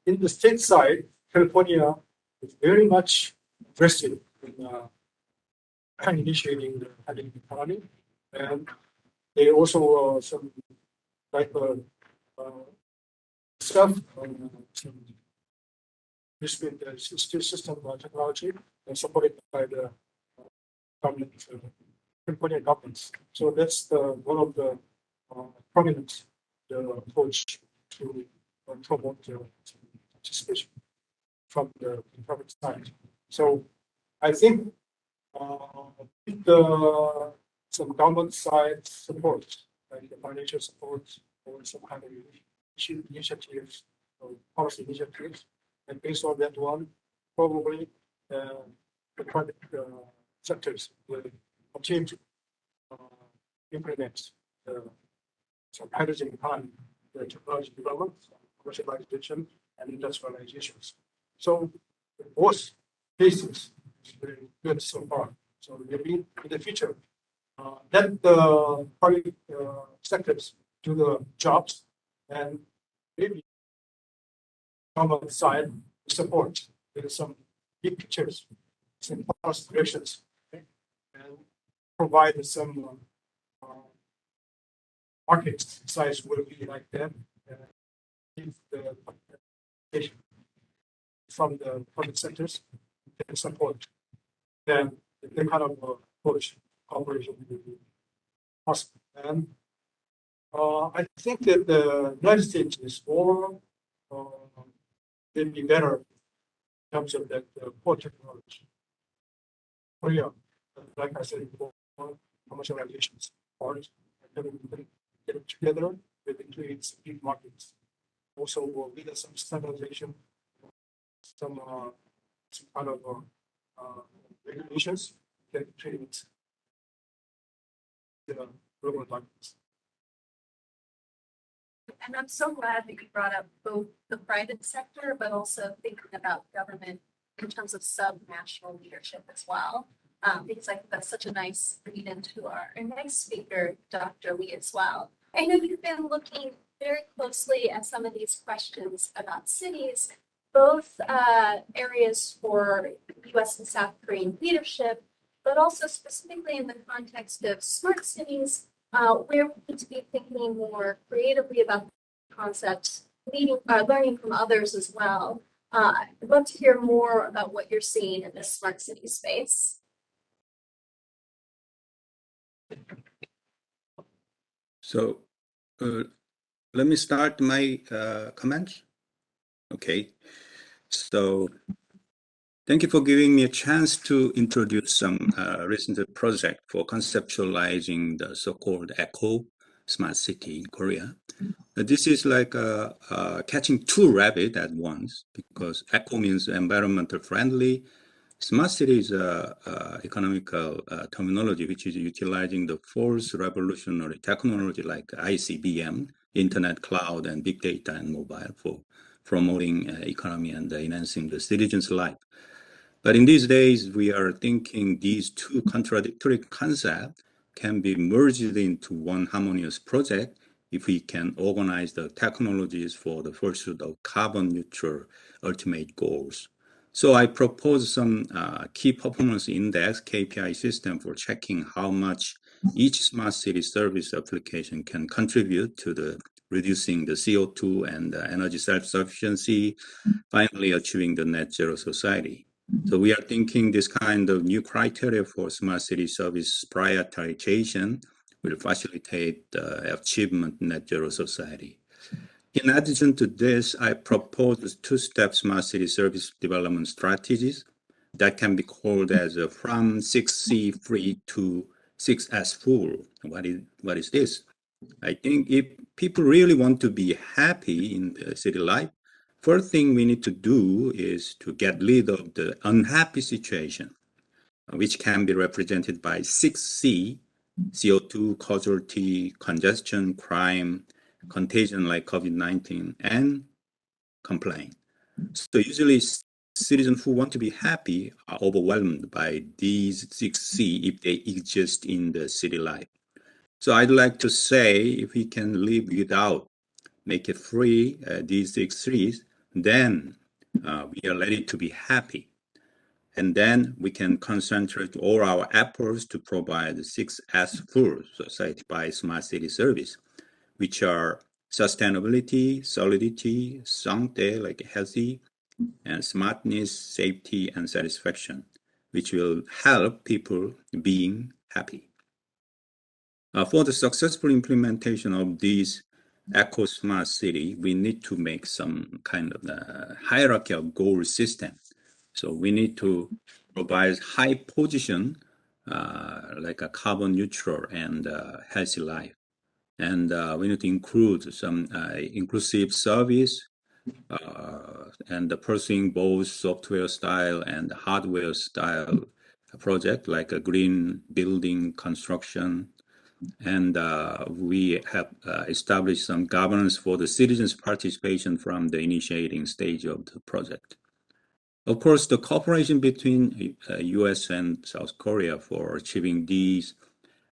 in the state side, California is very much interested in initiating the hydrogen economy. And they also some like stuff some system technology and supported by the government, California governments. So that's one of the prominent approach to promote participation from the private side. So I think with some government side support, like the financial support or some kind of initiatives or policy initiatives, and based on that one, probably the private sectors will continue to implement some hydrogen economy, the technology development, commercialization, and industrializations. So both cases is very good so far. So maybe in the future, let the private sectors do the jobs, and maybe common side support. There is some big pictures, some policy directions, okay? And provide some market size will be like that. If the from the public sectors can support, then the kind of approach cooperation will be possible. And I think that the United States is more will be better in terms of that core technology. Korea, like I said before, commercial regulations, part, and then get it together with includes big markets. Also, will lead some standardization, some kind of regulations that create the global markets. And I'm so glad that you brought up both the private sector, but also thinking about government in terms of sub-national leadership as well. Because I think that's such a nice lead into our next speaker, Dr. Lee, as well. I know you've been looking very closely at some of these questions about cities, both areas for U.S. and South Korean leadership, but also specifically in the context of smart cities, where we need to be thinking more creatively about concepts, learning from others as well. I'd love to hear more about what you're seeing in this smart city space. So let me start my comments. Okay. So thank you for giving me a chance to introduce some recent project for conceptualizing the so-called eco smart city in Korea. This is like catching two rabbits at once, because eco means environmental friendly. Smart city is economical terminology, which is utilizing the fourth revolutionary technology like ICBM, internet, cloud, and big data and mobile for promoting economy and enhancing the citizens' life. But in these days, we are thinking these two contradictory concepts can be merged into one harmonious project if we can organize the technologies for the pursuit of carbon neutral ultimate goals. So I propose some key performance index KPI system for checking how much each smart city service application can contribute to the reducing the CO2 and energy self-sufficiency, finally achieving the net zero society. So we are thinking this kind of new criteria for smart city service prioritization will facilitate the achievement net zero society. In addition to this, I propose two-step smart city service development strategies that can be called as from 6C free to 6S full. What is this? I think if people really want to be happy in the city life, first thing we need to do is to get rid of the unhappy situation, which can be represented by 6C, CO2, casualty, congestion, crime, contagion like COVID-19, and complain. So usually citizens who want to be happy are overwhelmed by these 6C if they exist in the city life. So I'd like to say if we can live without, make it free, these 6 C's, then we are ready to be happy. And then we can concentrate all our efforts to provide the 6S full society by smart city service, which are sustainability, solidity, santé, like healthy, and smartness, safety, and satisfaction, which will help people being happy. For the successful implementation of these eco smart city, we need to make some kind of hierarchy of goal system. So we need to provide high position, like a carbon neutral and healthy life. And we need to include some inclusive service and pursuing both software style and hardware style project like a green building construction. And we have established some governance for the citizens' participation from the initiating stage of the project. Of course, the cooperation between U.S. and South Korea for achieving these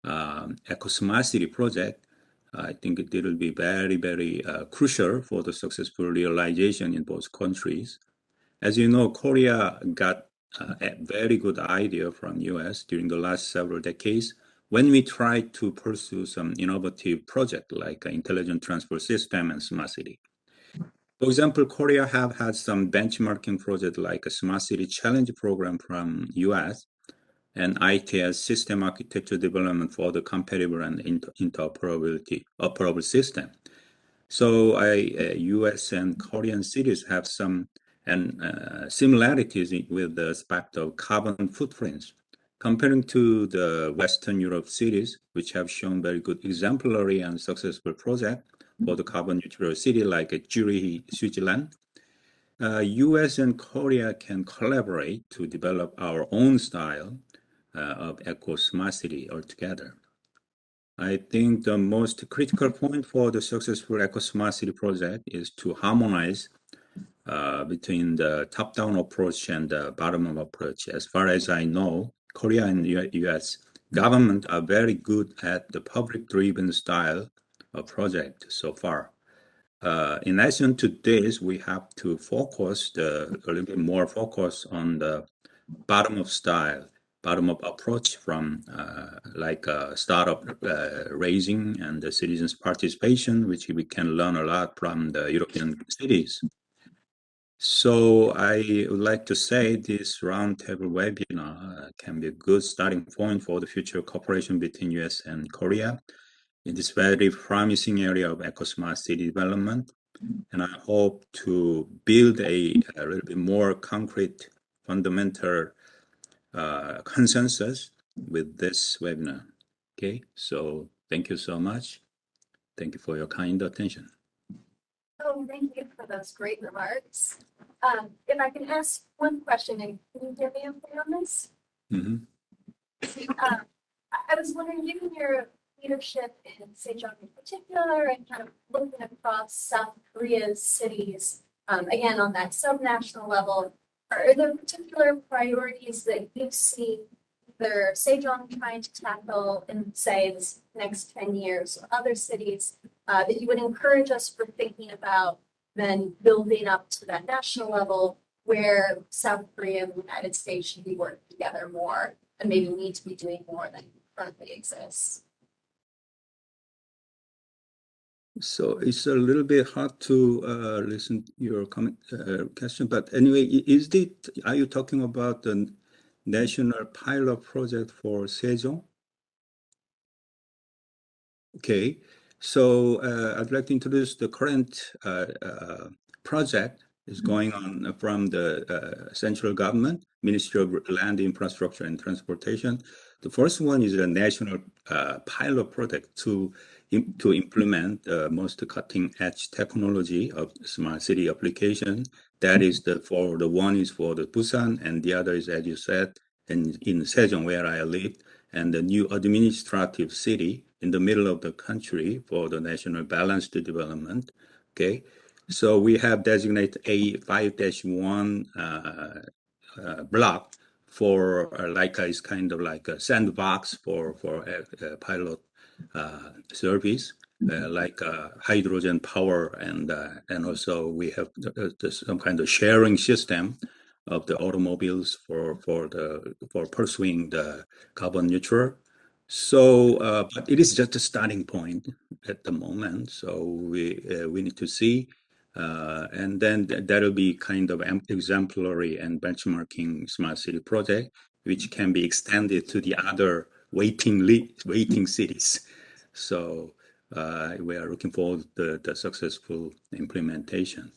eco smart city project I think it will be very, very crucial for the successful realization in both countries. As you know, Korea got a very good idea from US during the last several decades when we tried to pursue some innovative project like intelligent transport system and smart city. For example, Korea have had some benchmarking project like a smart city challenge program from US and ITS system architecture development for the compatible and interoperable system. So US and Korean cities have some similarities with the aspect of carbon footprints. Comparing to the Western Europe cities, which have shown very good exemplary and successful project for the carbon neutral city like Zurich, Switzerland, US and Korea can collaborate to develop our own style of eco-smart city altogether. I think the most critical point for the successful eco-smart city project is to harmonize between the top-down approach and the bottom-up approach. As far as I know, Korea and US government are very good at the public-driven style of project so far. In addition to this, we have to focus a little bit more focus on the bottom-up style, bottom-up approach from startup raising and the citizens' participation, which we can learn a lot from the European cities. So I would like to say this roundtable webinar can be a good starting point for the future cooperation between US and Korea in this very promising area of eco-smart city development. And I hope to build a little bit more concrete, fundamental consensus with this webinar. Okay, so thank you so much. Thank you for your kind attention. Oh, thank you for those great remarks. If I can ask one question, and can you hear me okay on this? Mm-hmm. I was wondering, given your leadership in Sejong in particular, and kind of looking across South Korea's cities, again on that subnational level, are there particular priorities that you see either Sejong trying to tackle in, say, this next 10 years, or other cities that you would encourage us for thinking about then building up to that national level where South Korea and the United States should be working together more and maybe need to be doing more than currently exists? So it's a little bit hard to listen to your comment, question, but anyway, are you talking about the national pilot project for Sejong? Okay, so I'd like to introduce the current project is going on from the central government, Ministry of Land, Infrastructure and Transportation. The first one is a national pilot project to implement the most cutting-edge technology of smart city application. That is the one is for the Busan, and the other is, as you said, in Sejong, where I live, and the new administrative city in the middle of the country for the national balanced development. Okay, so we have designated a 5-1 block for it's kind of like a sandbox for a pilot service, like hydrogen power, and also we have some kind of sharing system of the automobiles for pursuing the carbon neutral. So, but it is just a starting point at the moment. So we need to see, and then that'll be kind of exemplary and benchmarking smart city project, which can be extended to the other waiting cities. So we are looking forward to the successful implementation.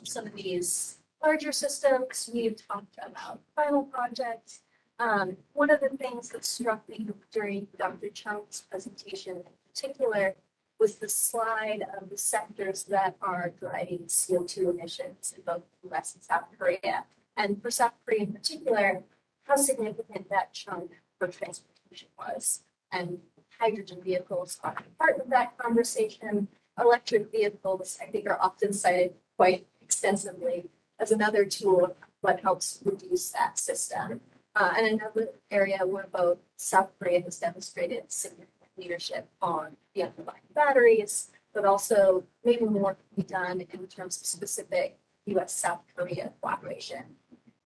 Some of these larger systems, we've talked about final projects. One of the things that struck me during Dr. Chung's presentation in particular was the slide of the sectors that are driving CO2 emissions in both the US and South Korea. And for South Korea in particular, how significant that chunk for transportation was. And hydrogen vehicles are part of that conversation. Electric vehicles, I think, are often cited quite extensively as another tool of what helps reduce that system. And another area where both South Korea has demonstrated significant leadership on the underlying batteries, but also maybe more can be done in terms of specific U.S. South Korea collaboration.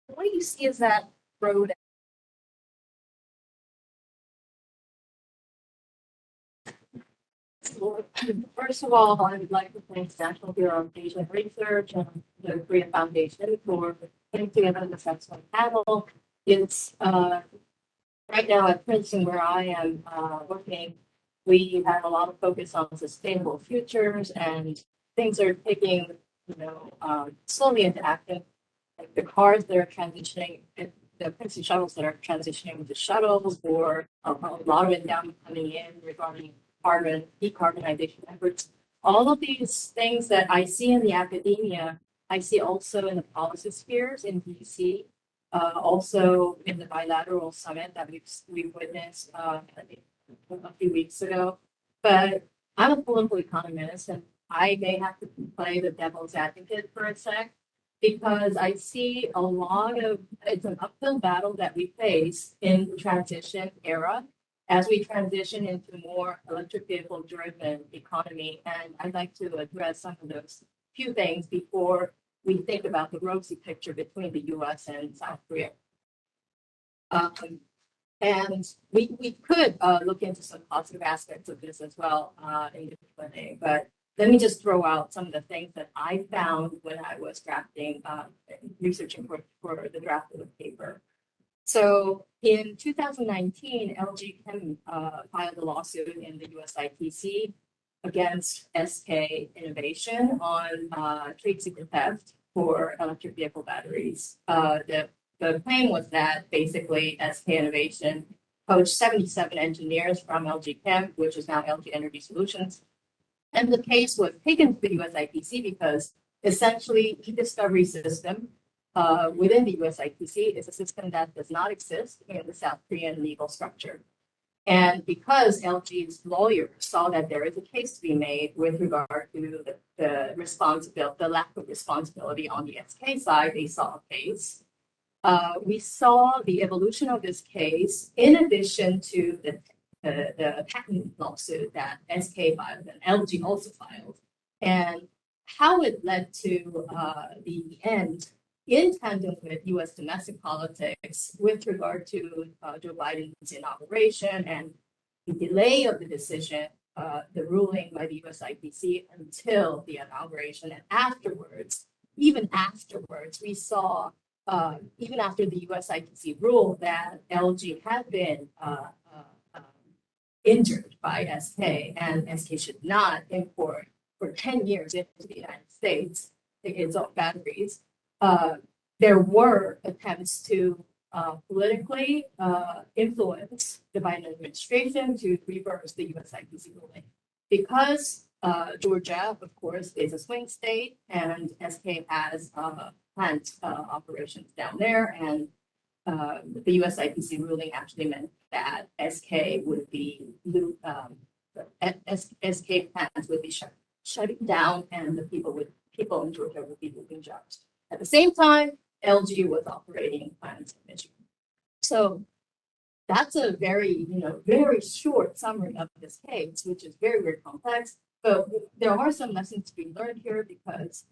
What do you see as that road? Well, first of all, I would like to thank National Bureau of Asian Research and the Korea Foundation for putting together this excellent panel. It's right now at Princeton, where I am working, we have a lot of focus on sustainable futures, and things are taking, slowly into action. Like the cars that are transitioning, the Princeton shuttles that are transitioning into shuttles, or a lot of endowment coming in regarding decarbonization efforts. All of these things that I see in the academia, I see also in the policy spheres in DC, also in the bilateral summit that we've witnessed a few weeks ago. But I'm a political economist, and I may have to play the devil's advocate for a sec, because I see a lot of, it's an uphill battle that we face in the transition era as we transition into more electric vehicle driven economy. And I'd like to address some of those few things before we think about the rosy picture between the US and South Korea. And we could look into some positive aspects of this as well in the Q&A, but let me just throw out some of the things that I found when I was drafting, researching for the draft of the paper. So in 2019, LG Chem filed a lawsuit in the US ITC against SK Innovation on trade secret theft for electric vehicle batteries. The claim was that basically SK Innovation poached 77 engineers from LG Chem, which is now LG Energy Solutions. And the case was taken to the US ITC because essentially the discovery system within the US ITC is a system that does not exist in the South Korean legal structure. And because LG's lawyers saw that there is a case to be made with regard to the lack of responsibility on the SK side, they saw a case. We saw the evolution of this case in addition to the patent lawsuit that SK filed and LG also filed, and how it led to the end in tandem with U.S. domestic politics with regard to Joe Biden's inauguration and the delay of the decision, the ruling by the U.S. ITC until the inauguration. And afterwards, even afterwards, we saw, even after the U.S. ITC ruled that LG had been injured by SK and SK should not import for 10 years into the United States its own batteries. There were attempts to politically influence the Biden administration to reverse the U.S. ITC ruling. Because Georgia, of course, is a swing state, and SK has plant operations down there, and the U.S. ITC ruling actually meant that SK would be SK plants would be shutting down, and the people in Georgia would be losing jobs. At the same time, LG was operating plants in Michigan. So that's a very, very short summary of this case, which is very, very complex. But there are some lessons to be learned here, because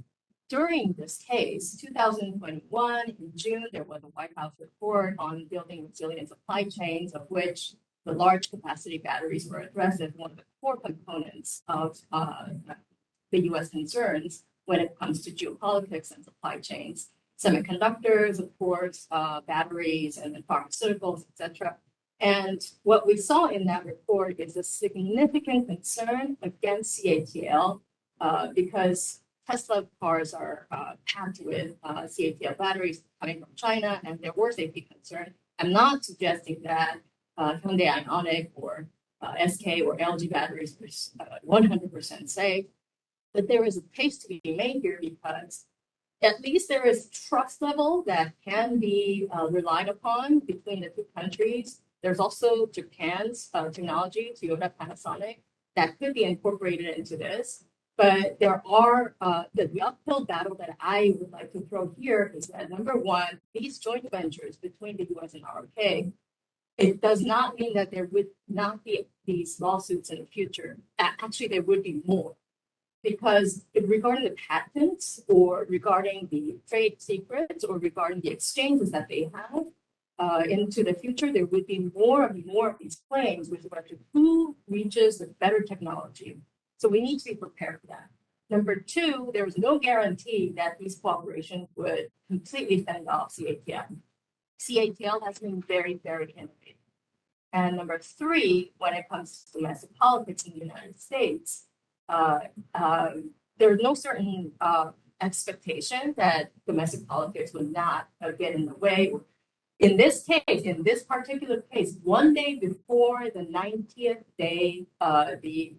during this case, 2021, in June, there was a White House report on building resilient supply chains, of which the large capacity batteries were addressed as one of the core components of the U.S. concerns when it comes to geopolitics and supply chains. Semiconductors, of course, batteries, and then pharmaceuticals, etc. And what we saw in that report is a significant concern against CATL because Tesla cars are packed with CATL batteries coming from China, and there were safety concerns. I'm not suggesting that Hyundai Ioniq or SK or LG batteries are 100% safe, but there is a case to be made here because at least there is trust level that can be relied upon between the two countries. There's also Japan's technology, Toyota, Panasonic, that could be incorporated into this. But there are the uphill battle that I would like to throw here is that, number one, these joint ventures between the U.S. and ROK It does not mean that there would not be these lawsuits in the future. Actually, there would be more. Because regarding the patents or regarding the trade secrets or regarding the exchanges that they have into the future, there would be more and more of these claims with regard to who reaches the better technology. So we need to be prepared for that. Number two, there is no guarantee that these corporations would completely fend off CATL. CATL has been very, very innovative. And number three, when it comes to domestic politics in the United States, there's no certain expectation that domestic politics would not get in the way. In this case, in this particular case, one day before the 90th day, the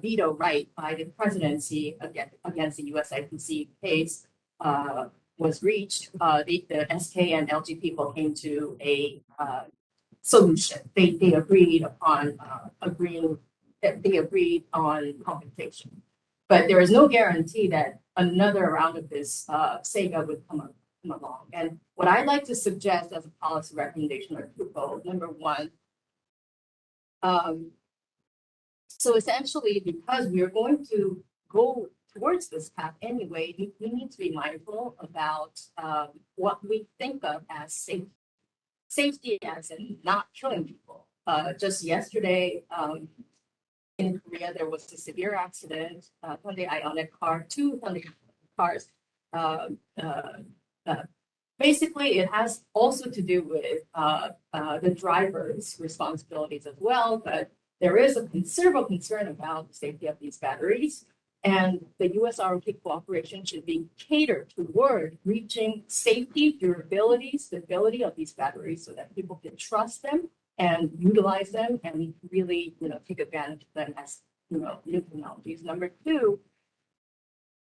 veto right by the presidency against the U.S. IPC case was reached, the SK and LG people came to a solution. They agreed upon they agreed on compensation. But there is no guarantee that another round of this saga would come along. And what I'd like to suggest as a policy recommendation are twofold. Number one, so essentially, because we're going to go towards this path anyway, we need to be mindful about what we think of as safety as in not killing people. Just yesterday, in Korea, there was a severe accident. Hyundai Ioniq car, two Hyundai cars. Basically, it has also to do with the driver's responsibilities as well. But there is a considerable concern about the safety of these batteries, and the U.S. ROK cooperation should be catered toward reaching safety, durability, stability of these batteries, so that people can trust them and utilize them and really, take advantage of them as, new technologies. Number two,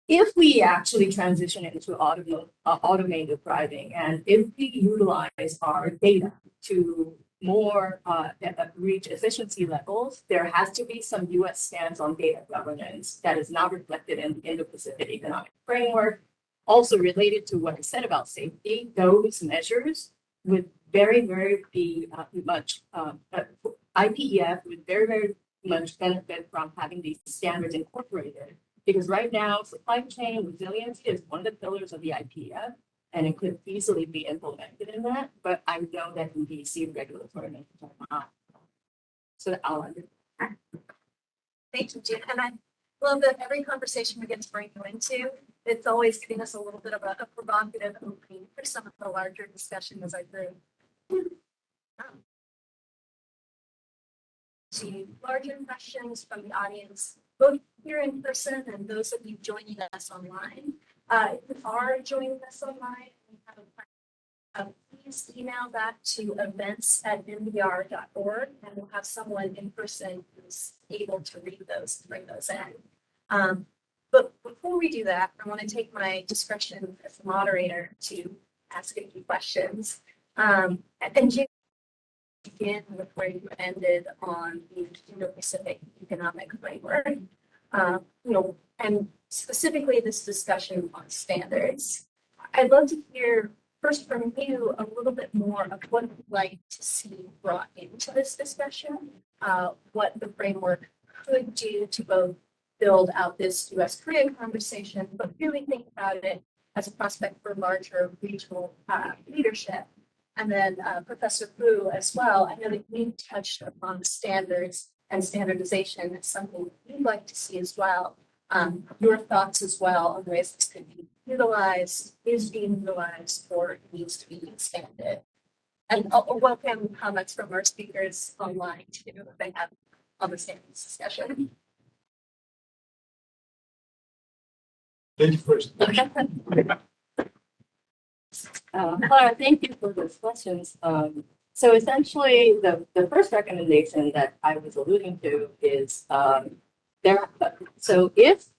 if we actually transition into automated driving, and if we utilize our data to more reach efficiency levels, there has to be some U.S. stance on data governance that is not reflected in the Indo-Pacific Economic Framework. Also related to what I said about safety, those measures would very, very be much, IPEF would very, very much benefit from having these standards incorporated. Because right now, supply chain resiliency is one of the pillars of the IPEF, and it could easily be implemented in that. But I know that in DC, regulatory measures are not. So I'll end it. Thank you, Jen. And I love that every conversation we get to bring you into, it's always giving us a little bit of a provocative opening for some of the larger discussion as I grew. To larger questions from the audience, both here in person and those of you joining us online. If you are joining us online and you have a question, please email that to events@nbr.org, and we'll have someone in person who's able to read those, bring those in. But before we do that, I want to take my discretion as moderator to ask a few questions. And Jim, begin with where you ended on the Indo-Pacific Economic Framework. And specifically this discussion on standards. I'd love to hear first from you a little bit more of what you'd like to see brought into this discussion, what the framework could do to both build out this U.S.-Korea conversation, but really think about it as a prospect for larger regional leadership. And then Professor Hu as well, I know that you touched upon standards and standardization as something you'd like to see as well. Your thoughts as well on ways this could be utilized, is being utilized, or needs to be expanded. And I'll welcome comments from our speakers online too, if they have understanding this discussion. Thank you first. Clara, thank you for those questions. So essentially, the first recommendation that I was alluding to is so if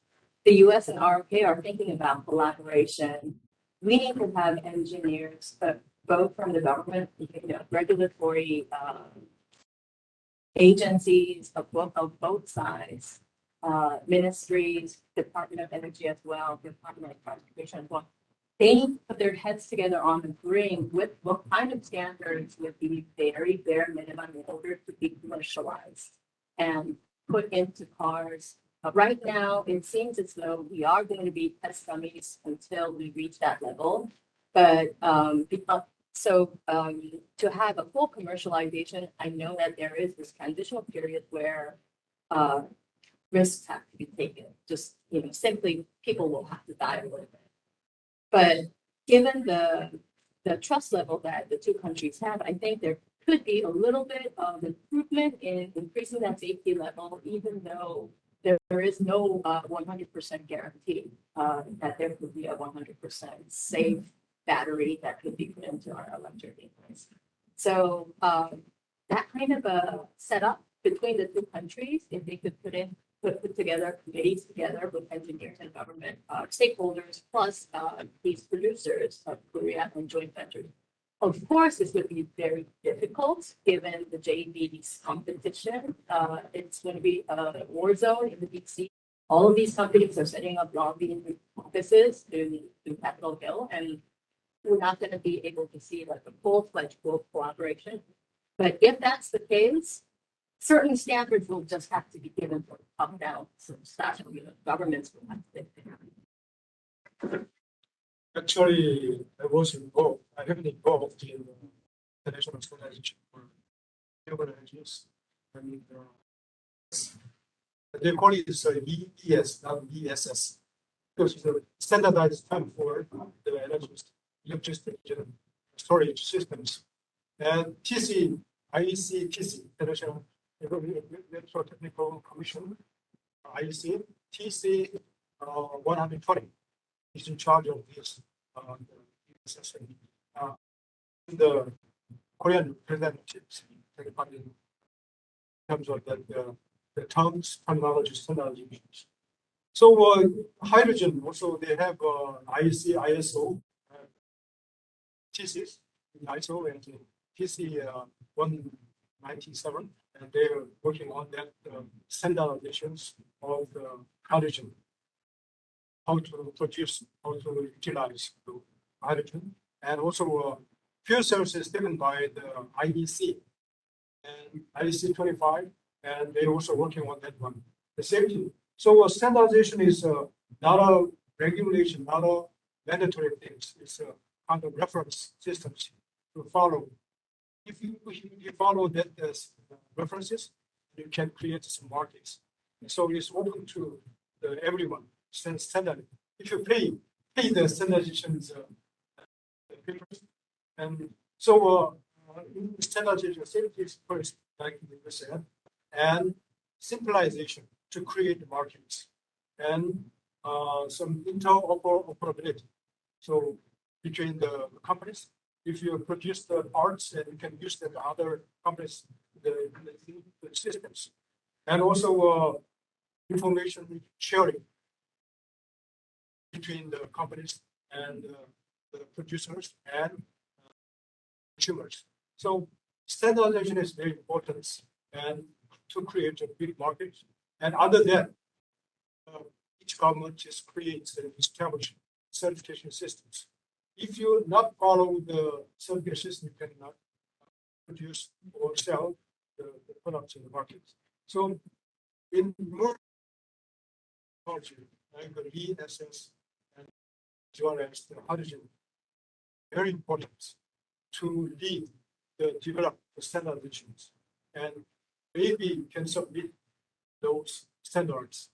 the U.S. and ROK are thinking about collaboration, we need to have engineers, both from the government, regulatory agencies of both sides, ministries, Department of Energy as well, Department of Transportation as well. they need to put their heads together on agreeing with what kind of standards would be very bare minimum in order to be commercialized and put into cars. Right now, it seems as though we are going to be test dummies until we reach that level. But to have a full commercialization, I know that there is this transitional period where risks have to be taken. Just, simply people will have to die a little bit. But given the trust level that the two countries have, I think there could be a little bit of improvement in increasing that safety level, even though there is no 100% guarantee that there could be a 100% safe battery that could be put into our electric vehicles. So that kind of a setup between the two countries, if they could put together committees together with engineers and government stakeholders, plus these producers of Korea and joint ventures. Of course, this would be very difficult given the JV's competition. It's going to be a war zone in the deep sea. All of these companies are setting up lobbying offices to Capitol Hill, and we're not going to be able to see like a full-fledged cooperation. But if that's the case, certain standards will just have to be given for top-down stuff. Governments will have to take care. Actually, I have been involved in international standardization for renewable energies. And they call it ES, not ESS, because it's a standardized term for the electricity storage systems. And IEC, International Electrotechnical Commission, IEC, TC 120 is in charge of this. The Korean representatives in terms of the terminology standardizations. So hydrogen also they have IEC, ISO, TC, ISO and TC 197, and they are working on that standardizations of hydrogen. How to produce, how to utilize the hydrogen, and also fuel cells is given by the IEC and IEC 25, and they're also working on that one. The safety. So standardization is not a regulation, not a mandatory thing. It's a kind of reference systems to follow. If you follow that references, you can create some markets. So it's open to everyone. Standard. If you pay the standardization papers, and so standardization safety is first, like we said, and simplification to create the markets, and some interoperability. So between the companies, if you produce the parts, and you can use the other companies the systems, and also information sharing between the companies and the producers and consumers. So standardization is very important and to create a big market. And other than each government just creates and establishes certification systems. If you not follow the certification system, you cannot produce or sell the products in the market. So in more technology, like the ESS, as well as the hydrogen, very important to lead the develop the standardizations, and maybe can submit those standards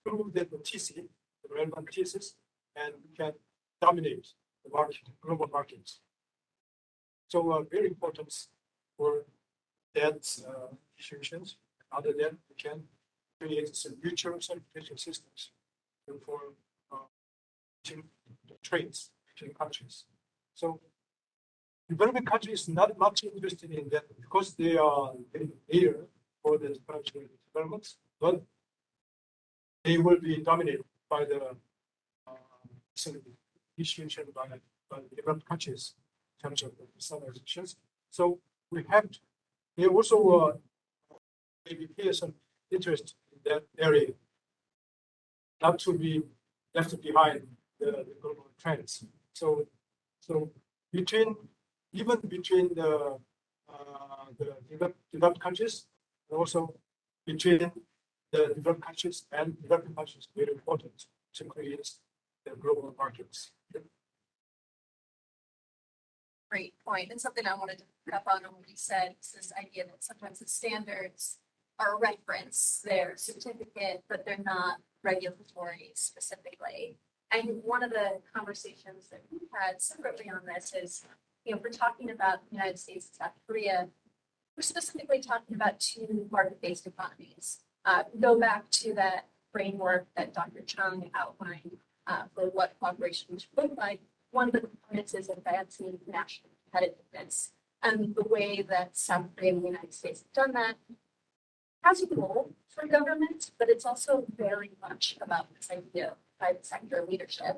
through the TC, the relevant TCs, and we can dominate the market, global markets. So very important for that institutions. Other than we can create some mutual certification systems for trades between countries. So developing countries not much interested in that because they are later for the developments, but they will be dominated by the institution by the developed countries in terms of the standardizations. So we have to, they also maybe pay some interest in that area, not to be left behind the global trends. So between the developed countries, and also between the developed countries and developing countries, very important to create the global markets. Great point. And something I wanted to pick up on what you said is this idea that sometimes the standards are a reference, they're certificate, but they're not regulatory specifically. And one of the conversations that we had separately on this is, you know, we're talking about the United States and South Korea. We're specifically talking about two market-based economies. Go back to that framework that Dr. Chung outlined for what cooperation should look like. One of the components is advancing national competitiveness. And the way that South Korea and the United States have done that has a role for government, but it's also very much about this idea of private sector leadership.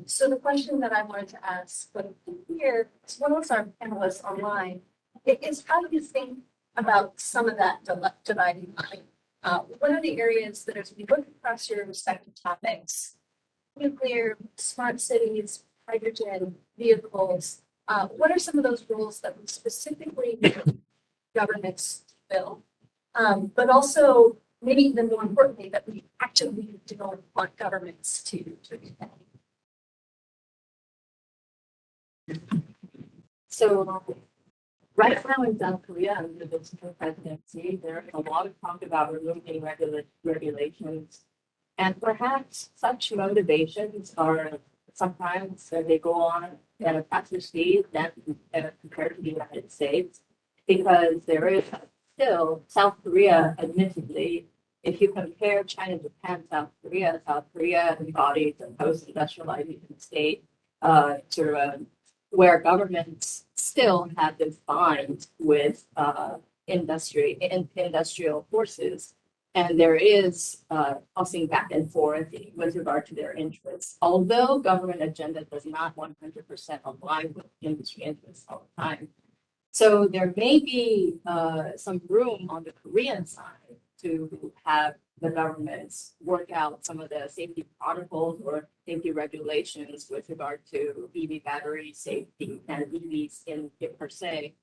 So the question that I wanted to ask both here, as well as our panelists online, is how do you think about some of that dividing line? What are the areas that, as we look across your respective topics, nuclear, smart cities, hydrogen, vehicles, what are some of those roles that we specifically need governments to fill? But also, maybe even more importantly, that we actually don't want governments to expand. So right now in South Korea, under the Mexican presidency, there's a lot of talk about removing regulations. And perhaps such motivations are sometimes they go on at a faster speed than compared to the United States, because there is still South Korea, admittedly, if you compare China, Japan, South Korea embodies a post-industrialization state, where governments still have this bind with industrial forces. And there is tossing back and forth with regard to their interests. Although government agenda does not 100% align with industry interests all the time. So there may be some room on the Korean side to have the governments work out some of the safety protocols or safety regulations with regard to EV battery safety and EVs in per se.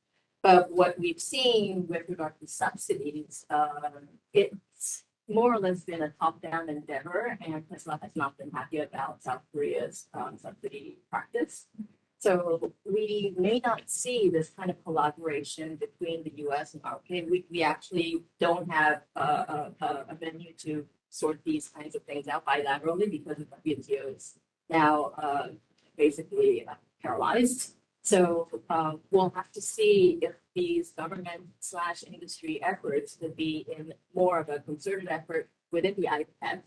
But what we've seen with regard to subsidies, it's more or less been a top-down endeavor, and Tesla has not been happy about South Korea's subsidy practice. So we may not see this kind of collaboration between the U.S. and ROK. We actually don't have a venue to sort these kinds of things out bilaterally because the WTO is now basically paralyzed. So we'll have to see if these government/industry efforts could be in more of a concerted effort within the IPEF.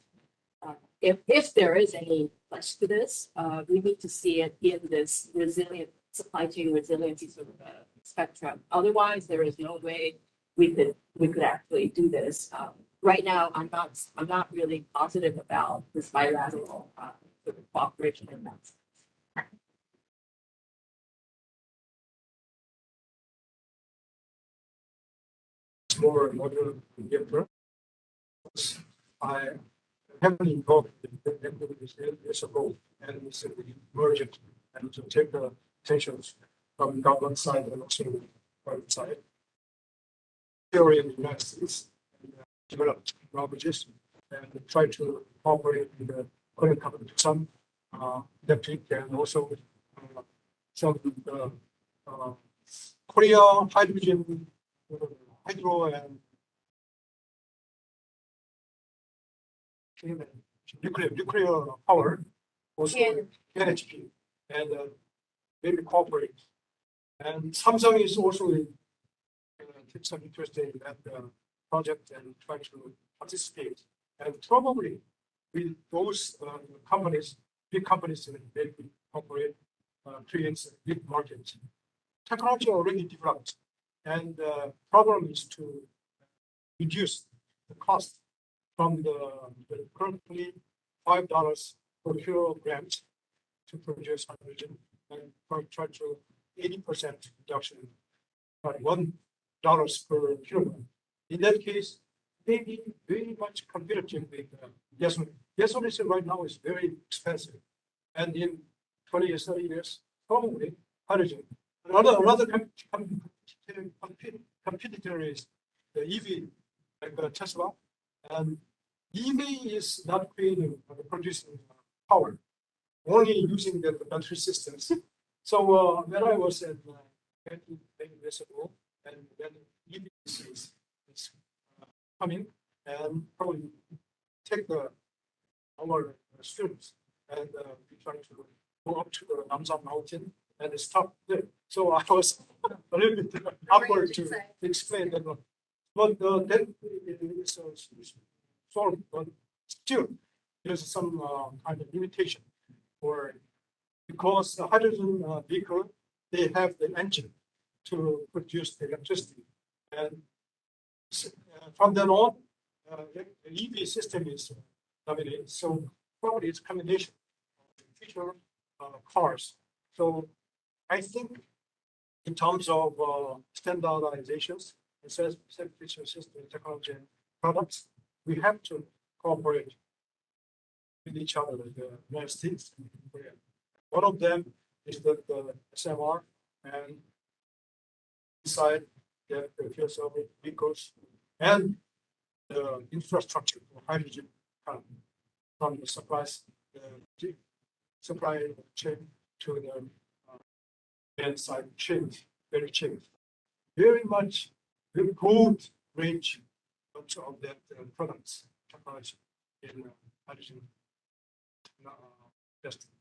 If there is any flesh to this, we need to see it in this resilient supply chain resiliency sort of spectrum. Otherwise, there is no way we could actually do this. Right now, I'm not really positive about this bilateral sort of cooperation in that sense. More modern different. I heavily involved in this years ago, and recently merged and to take the tensions from government side and also private side. Here in the United States, developed languages and try to cooperate with the Korean company, some electric and also some Korea hydrogen. Hydro and nuclear power, also energy, and maybe cooperate. And Samsung is also take some interest in that project and try to participate. And probably with those companies, big companies, they cooperate, creates a big market. Technology already developed. And the problem is to reduce the cost from the currently $5 per kilogram to produce hydrogen, and try to 80% reduction by $1 per kilogram. In that case, they be very much competitive with gasoline. Gasoline right now is very expensive, and in 20 years, 30 years, probably hydrogen. Another competitor is the EV, like Tesla. And EV is not creating or producing power, only using the battery systems. So when I was at 20 years ago, and then EV is coming, and probably take our students and we try to go up to the Namsan mountain and stop there. So I was a little bit awkward to explain that. But then it is solved, but still there's some kind of limitation for, because the hydrogen vehicle, they have the engine to produce the electricity. And from then on, the EV system is dominated. So probably it's a combination of future cars. So I think in terms of standardizations, certification system, technology, and products, we have to cooperate with each other, like the United States and Korea. One of them is the SMR, and inside the fuel cell vehicles and the infrastructure for hydrogen from the supply chain to the inside chain, very much the broad range of that products technology in hydrogen testing.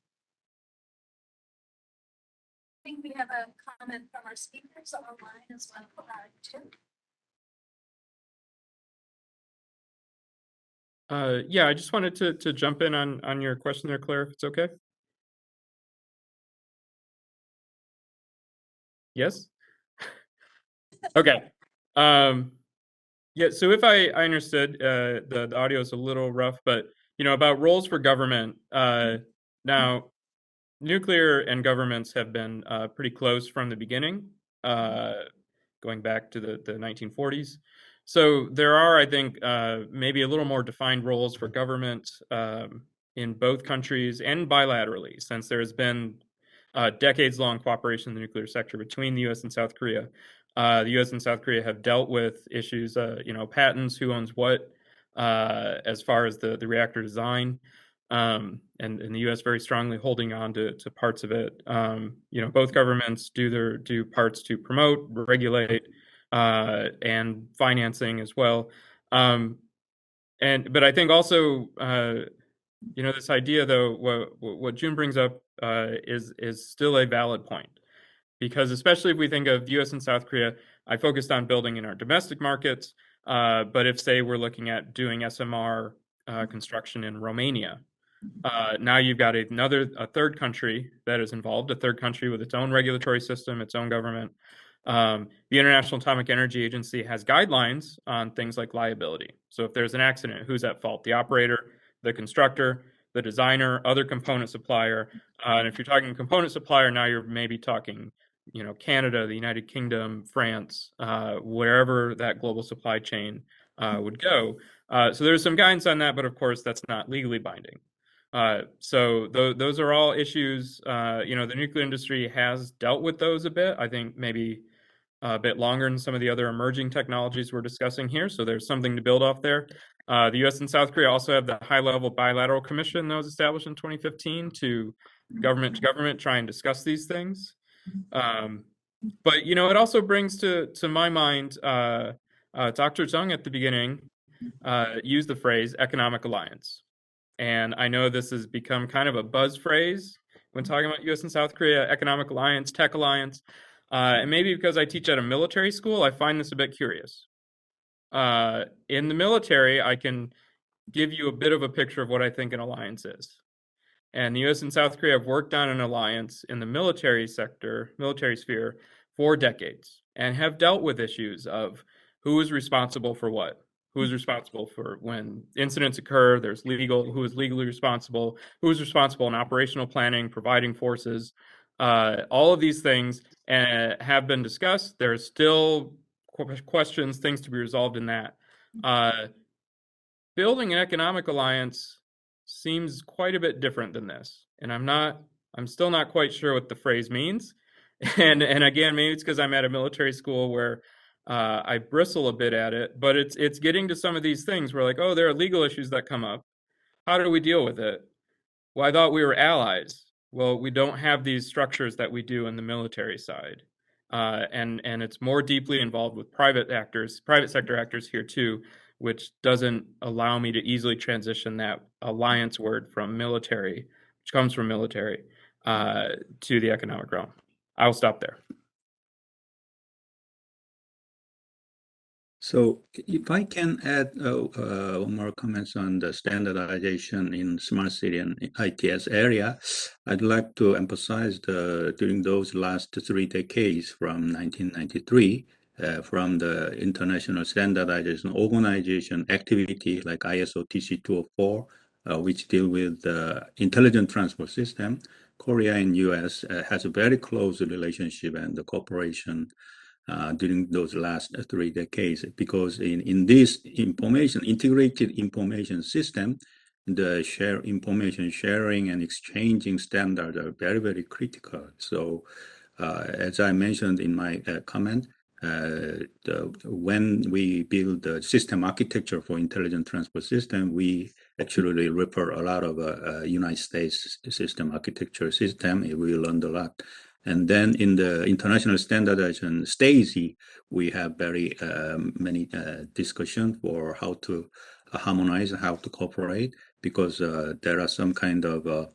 I think we have a comment from our speakers online as well, too. Yeah, I just wanted to jump in on your question there, Claire, if it's okay. Yes? Okay. Yeah, so if I understood, the audio is a little rough, but about roles for government. Now, nuclear and governments have been pretty close from the beginning, going back to the 1940s. So there are, I think, maybe a little more defined roles for government in both countries and bilaterally, since there has been decades-long cooperation in the nuclear sector between the U.S. and South Korea. The U.S. and South Korea have dealt with issues, patents, who owns what, as far as the reactor design, and the U.S. very strongly holding on to parts of it. Both governments do parts to promote, regulate, and financing as well. But I think also, this idea, though, what June brings up is still a valid point. Because especially if we think of U.S. and South Korea, I focused on building in our domestic markets. But if, say, we're looking at doing SMR construction in Romania, now you've got a third country that is involved, a third country with its own regulatory system, its own government. The International Atomic Energy Agency has guidelines on things like liability. So if there's an accident, who's at fault? The operator, the constructor, the designer, other component supplier. And if you're talking component supplier, now you're maybe talking Canada, the United Kingdom, France, wherever that global supply chain would go. So there's some guidance on that, but of course that's not legally binding. So those are all issues. The nuclear industry has dealt with those a bit. I think maybe a bit longer than some of the other emerging technologies we're discussing here. So there's something to build off there. The U.S. and South Korea also have the high-level bilateral commission that was established in 2015 to government try and discuss these things. But it also brings to my mind, Dr. Zhang at the beginning used the phrase economic alliance. And I know this has become kind of a buzz phrase when talking about U.S. and South Korea, economic alliance, tech alliance. And maybe because I teach at a military school, I find this a bit curious. In the military, I can give you a bit of a picture of what I think an alliance is. And the U.S. and South Korea have worked on an alliance in the military sphere for decades, and have dealt with issues of who is responsible for what, who is responsible for when incidents occur, who is legally responsible, who is responsible in operational planning, providing forces. All of these things have been discussed. There's still questions, things to be resolved in that. Building an economic alliance seems quite a bit different than this. And I'm not I'm still not quite sure what the phrase means. And again, maybe it's because I'm at a military school where I bristle a bit at it, but it's getting to some of these things where like, oh, there are legal issues that come up. How do we deal with it? Well, I thought we were allies. Well, we don't have these structures that we do in the military side. And it's more deeply involved with private sector actors here too, which doesn't allow me to easily transition that alliance word from military, which comes from military, to the economic realm. I will stop there. So if I can add one more comments on the standardization in smart city and ITS area, I'd like to emphasize during those last 3 decades from 1993, from the international standardization organization activity like ISO TC 204, which deal with the intelligent transport system, Korea and US has a very close relationship and the cooperation during those last 3 decades, because in this integrated information system, the information sharing and exchanging standards are very, very critical. So as I mentioned in my comment, when we build the system architecture for intelligent transport system, we actually refer a lot of United States system architecture system. We learned a lot. And then in the international standardization stage, we have very many discussions for how to harmonize, how to cooperate, because there are some kind of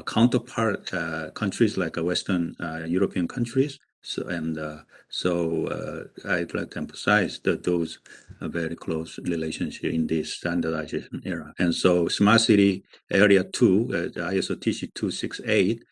counterpart countries like Western European countries. So I'd like to emphasize that those are very close relationship in this standardization era. And so Smart City Area 2, the ISO TC 268,